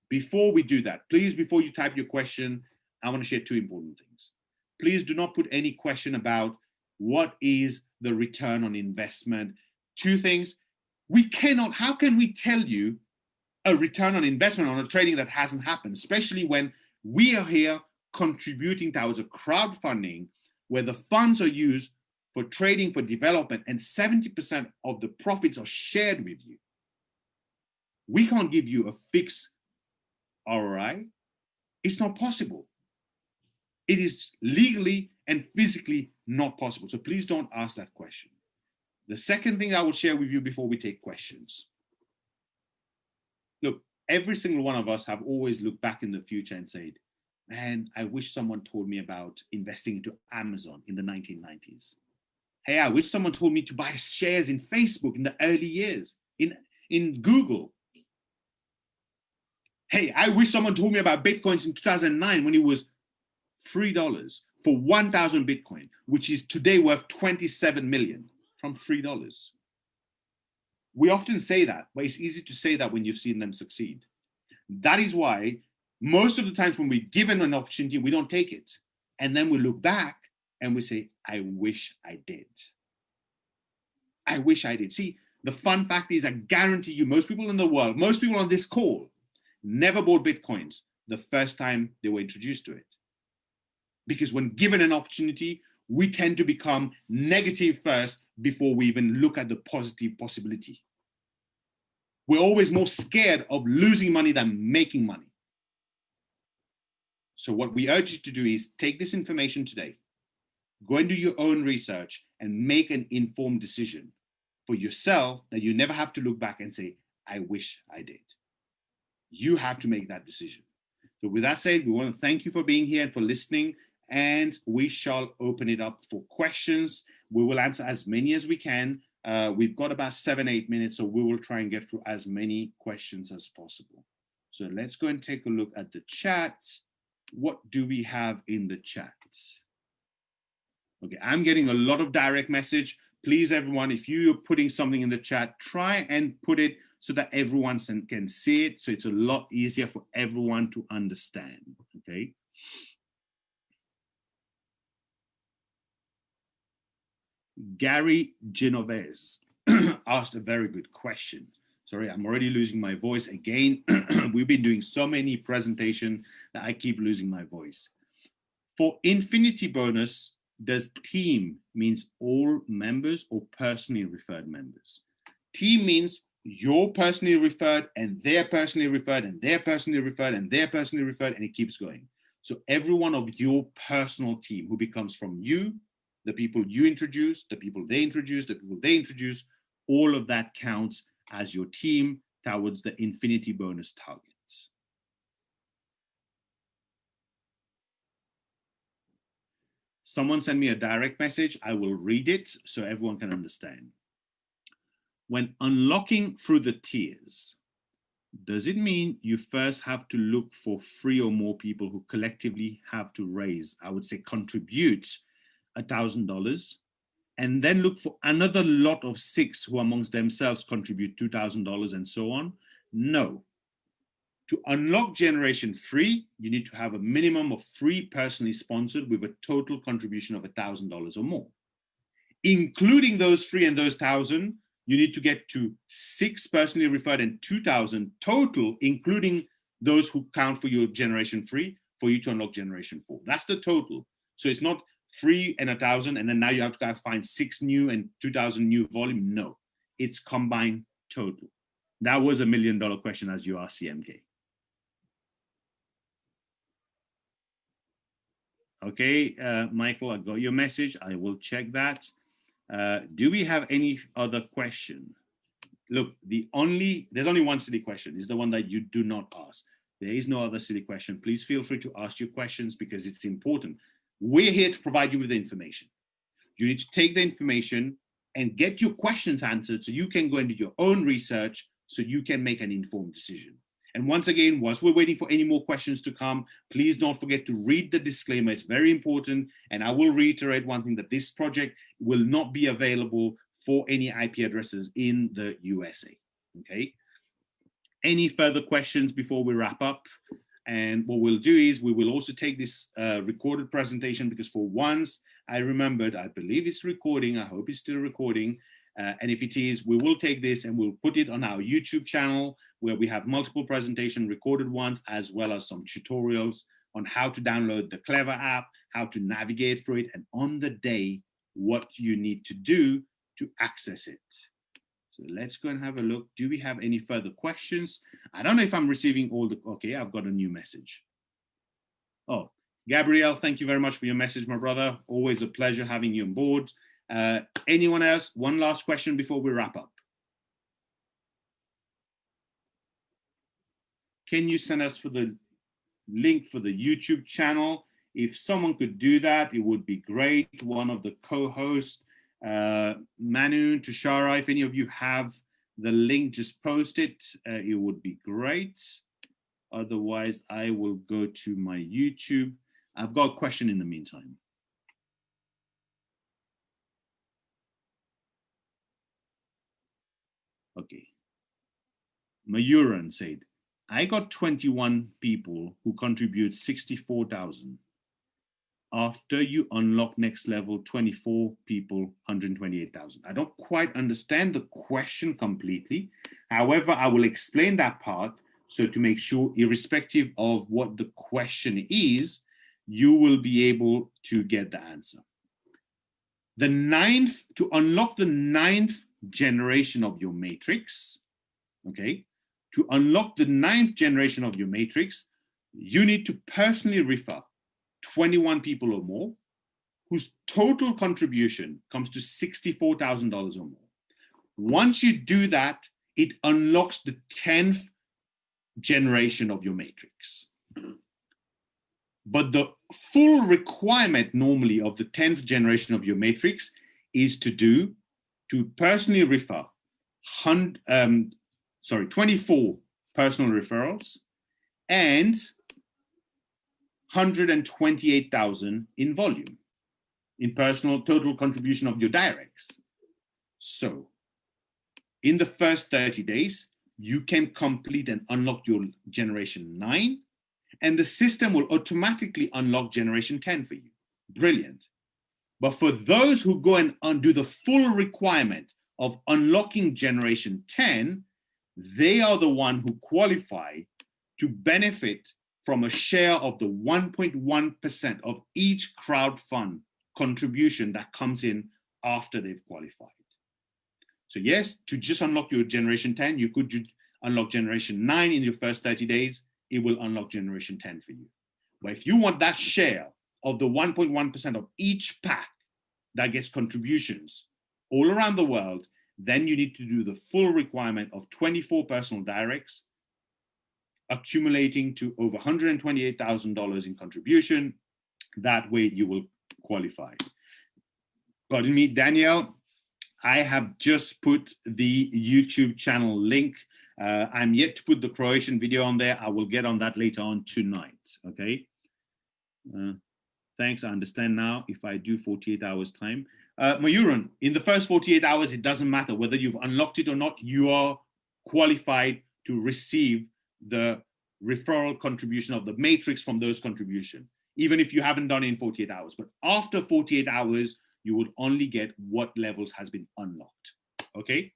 Before we do that, please, before you type your question, I want to share two important things. Please do not put any question about what is the return on investment. Two things. How can we tell you a return on investment on a trading that hasn't happened, especially when we are here contributing towards a crowdfunding where the funds are used for trading, for development, and 70% of the profits are shared with you. We can't give you a fixed ROI. It's not possible. It is legally and physically not possible. So please don't ask that question. The second thing I will share with you before we take questions. Look, every single one of us have always looked back in the future and said, man, I wish someone told me about investing into Amazon in the 1990s. Hey, I wish someone told me to buy shares in Facebook in the early years, in Google. Hey, I wish someone told me about Bitcoins in 2009 when it was $3 for 1,000 Bitcoin, which is today worth 27 million from $3. We often say that, but it's easy to say that when you've seen them succeed. That is why most of the times when we're given an opportunity, we don't take it. And then we look back and we say, I wish I did. I wish I did. See, the fun fact is, I guarantee you, most people in the world, most people on this call, never bought Bitcoins the first time they were introduced to it. Because when given an opportunity, we tend to become negative first before we even look at the positive possibility. We're always more scared of losing money than making money. So what we urge you to do is take this information today, go and do your own research and make an informed decision for yourself that you never have to look back and say, I wish I did. You have to make that decision. So with that said, we want to thank you for being here and for listening, and we shall open it up for questions. We will answer as many as we can. We've got about 7-8 minutes, so we will try and get through as many questions as possible. So let's go and take a look at the chat. What do we have in the chat? Okay, I'm getting a lot of direct message. Please, everyone, if you're putting something in the chat, try and put it so that everyone can see it, so it's a lot easier for everyone to understand, okay? Gary Genovese asked a very good question. Sorry, I'm already losing my voice again. We've been doing so many presentations that I keep losing my voice. For infinity bonus, does team means all members or personally referred members? Team means you're personally referred and they're personally referred and they're personally referred and they're personally referred, and it keeps going. So every one of your personal team who becomes from you, the people you introduce, the people they introduce, the people they introduce, all of that counts as your team towards the infinity bonus targets. Someone send me a direct message. I will read it so everyone can understand. When unlocking through the tiers, does it mean you first have to look for 3 or more people who collectively have to raise, I would say contribute $1,000, and then look for another lot of 6 who amongst themselves contribute $2,000 and so on? No. To unlock generation 3, you need to have a minimum of 3 personally sponsored with a total contribution of $1,000 or more. Including those 3 and those 1,000, you need to get to 6 personally referred and 2,000 total, including those who count for your generation 3 for you to unlock generation 4. That's the total. So it's not 3 and 1,000, and then now you have to find 6 new and 2,000 new volume. No, it's combined total. That was $1 million question as you are CMK. Okay, Michael, I got your message. I will check that. Do we have any other question? Look, there's only one silly question. It's the one that you do not ask. There is no other silly question. Please feel free to ask your questions because it's important. We're here to provide you with the information. You need to take the information and get your questions answered so you can go and do your own research so you can make an informed decision. And once again, whilst we're waiting for any more questions to come, please don't forget to read the disclaimer. It's very important. And I will reiterate one thing, that this project will not be available for any IP addresses in the USA, okay? Any further questions before we wrap up? And what we'll do is we will also take this recorded presentation, because for once I remembered, I believe it's recording. I hope it's still recording. And if it is, we will take this and we'll put it on our YouTube channel, where we have multiple presentation recorded ones, as well as some tutorials on how to download the Clever app, how to navigate through it, and on the day, what you need to do to access it. So let's go and have a look. Do we have any further questions? I don't know if I'm receiving all the, okay, I've got a new message. Oh, Gabriel, thank you very much for your message, my brother. Always a pleasure having you on board. Anyone else? One last question before we wrap up. Can you send us for the link for the YouTube channel? If someone could do that, it would be great. One of the co-hosts, Manu, Tushara, if any of you have the link, just post it. It would be great. Otherwise, I will go to my YouTube. I've got a question in the meantime. Okay. Mayuran said, I got 21 people who contribute 64,000. After you unlock next level, 24 people, 128,000. I don't quite understand the question completely. However, I will explain that part. So to make sure, irrespective of what the question is, you will be able to get the answer. To unlock the 9th generation of your matrix, okay? To unlock the 9th generation of your matrix, you need to personally refer 21 people or more whose total contribution comes to $64,000 or more. Once you do that, it unlocks the 10th generation of your matrix. But the full requirement normally of the 10th generation of your matrix is to personally refer 24 personal referrals and 128,000 in volume, in personal total contribution of your directs. So in the first 30 days, you can complete and unlock your generation 9, and the system will automatically unlock generation 10 for you. Brilliant. But for those who go and undo the full requirement of unlocking generation 10, they are the one who qualify to benefit from a share of the 1.1% of each crowdfund contribution that comes in after they've qualified. So yes, to just unlock your generation 10, you could unlock generation 9 in your first 30 days. It will unlock generation 10 for you. But if you want that share of the 1.1% of each pack that gets contributions all around the world, then you need to do the full requirement of 24 personal directs, accumulating to over $128,000 in contribution. That way you will qualify. Pardon me, Danielle, I have just put the YouTube channel link. I'm yet to put the Croatian video on there. I will get on that later on tonight, okay? Thanks, I understand now if I do 48 hours time. Mayuran, in the first 48 hours, it doesn't matter whether you've unlocked it or not, you are qualified to receive the referral contribution of the matrix from those contributions, even if you haven't done it in 48 hours. But after 48 hours, you will only get what levels has been unlocked, okay?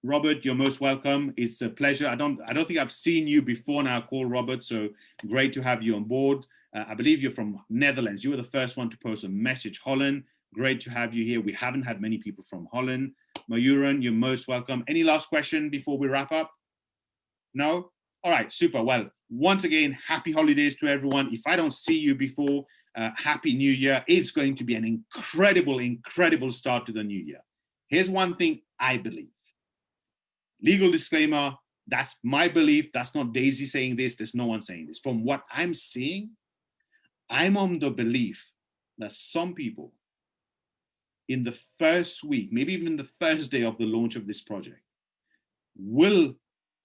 Robert, you're most welcome. It's a pleasure. I don't think I've seen you before now, call Robert, so great to have you on board. I believe you're from Netherlands. You were the first one to post a message. Holland, great to have you here. We haven't had many people from Holland. Mayuran, you're most welcome. Any last question before we wrap up? No? All right, super. Well, once again, happy holidays to everyone. If I don't see you before, happy New Year. It's going to be an incredible, incredible start to the new year. Here's one thing I believe. Legal disclaimer, that's my belief. That's not Daisy saying this. There's no one saying this. From what I'm seeing, I'm on the belief that some people in the first week, maybe even the first day of the launch of this project, will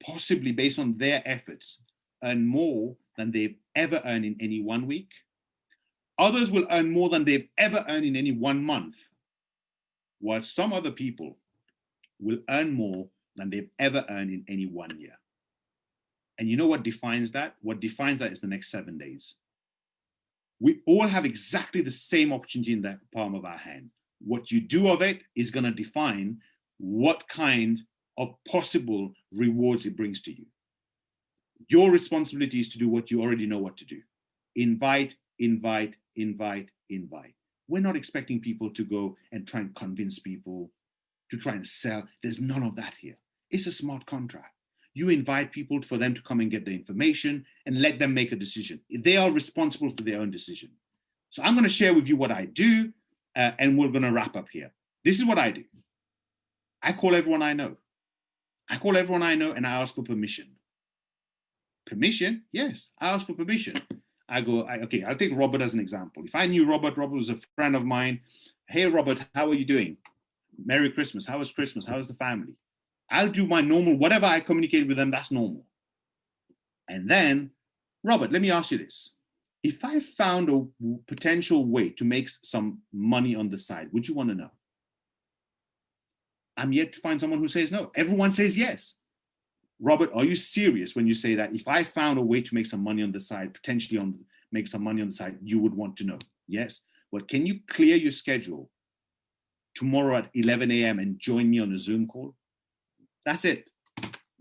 possibly, based on their efforts, earn more than they've ever earned in any 1 week. Others will earn more than they've ever earned in any 1 month, while some other people will earn more than they've ever earned in any 1 year. And you know what defines that? What defines that is the next 7 days. We all have exactly the same opportunity in the palm of our hand. What you do of it is going to define what kind of possible rewards it brings to you. Your responsibility is to do what you already know what to do. Invite, invite, invite, invite. We're not expecting people to go and try and convince people to try and sell. There's none of that here. It's a smart contract. You invite people for them to come and get the information and let them make a decision. They are responsible for their own decision. So I'm going to share with you what I do, and we're going to wrap up here. This is what I do. I call everyone I know. I call everyone I know and I ask for permission. Permission? Yes, I ask for permission. I go, okay, I'll take Robert as an example. If I knew Robert was a friend of mine. Hey, Robert, how are you doing? Merry Christmas. How was Christmas? How was the family? I'll do my normal, whatever I communicate with them, that's normal. And then, Robert, let me ask you this. If I found a potential way to make some money on the side, would you want to know? I'm yet to find someone who says no. Everyone says yes. Robert, are you serious when you say that if I found a way to make some money on the side, potentially make some money on the side, you would want to know? Yes. But can you clear your schedule tomorrow at 11 a.m. and join me on a Zoom call? That's it.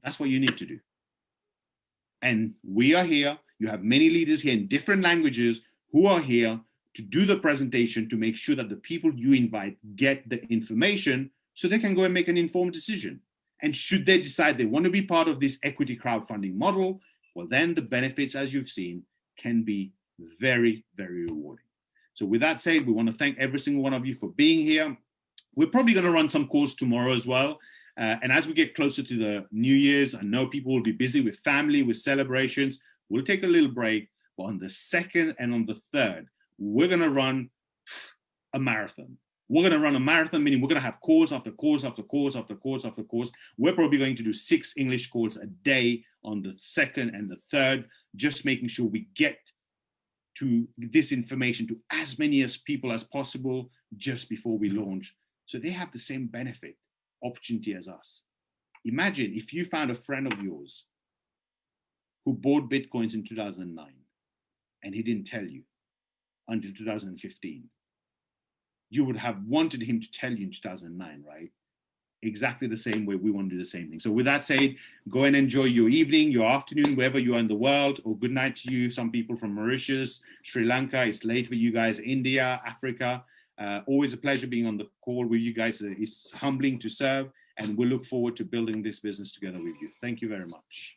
That's what you need to do. And we are here. You have many leaders here in different languages who are here to do the presentation to make sure that the people you invite get the information so they can go and make an informed decision. And should they decide they want to be part of this equity crowdfunding model, well, then the benefits, as you've seen, can be very, very rewarding. So with that said, we want to thank every single one of you for being here. We're probably going to run some calls tomorrow as well. And as we get closer to the New Year's, I know people will be busy with family, with celebrations. We'll take a little break. But on the 2nd and on the 3rd, we're going to run a marathon. We're going to run a marathon, meaning we're going to have calls after calls after calls after calls after calls. We're probably going to do 6 English calls a day on the 2nd and the 3rd, just making sure we get to this information to as many as people as possible just before we launch, so they have the same benefit opportunity as us. Imagine if you found a friend of yours who bought Bitcoins in 2009 and he didn't tell you until 2015. You would have wanted him to tell you in 2009, right? exactly the same way. We want to do the same thing. So with that said, go and enjoy your evening, your afternoon, wherever you are in the world, or good night to you. Some people from Mauritius, Sri Lanka, it's late for you guys, India, Africa. Always a pleasure being on the call with you guys. It's humbling to serve, and we'll look forward to building this business together with you. Thank you very much.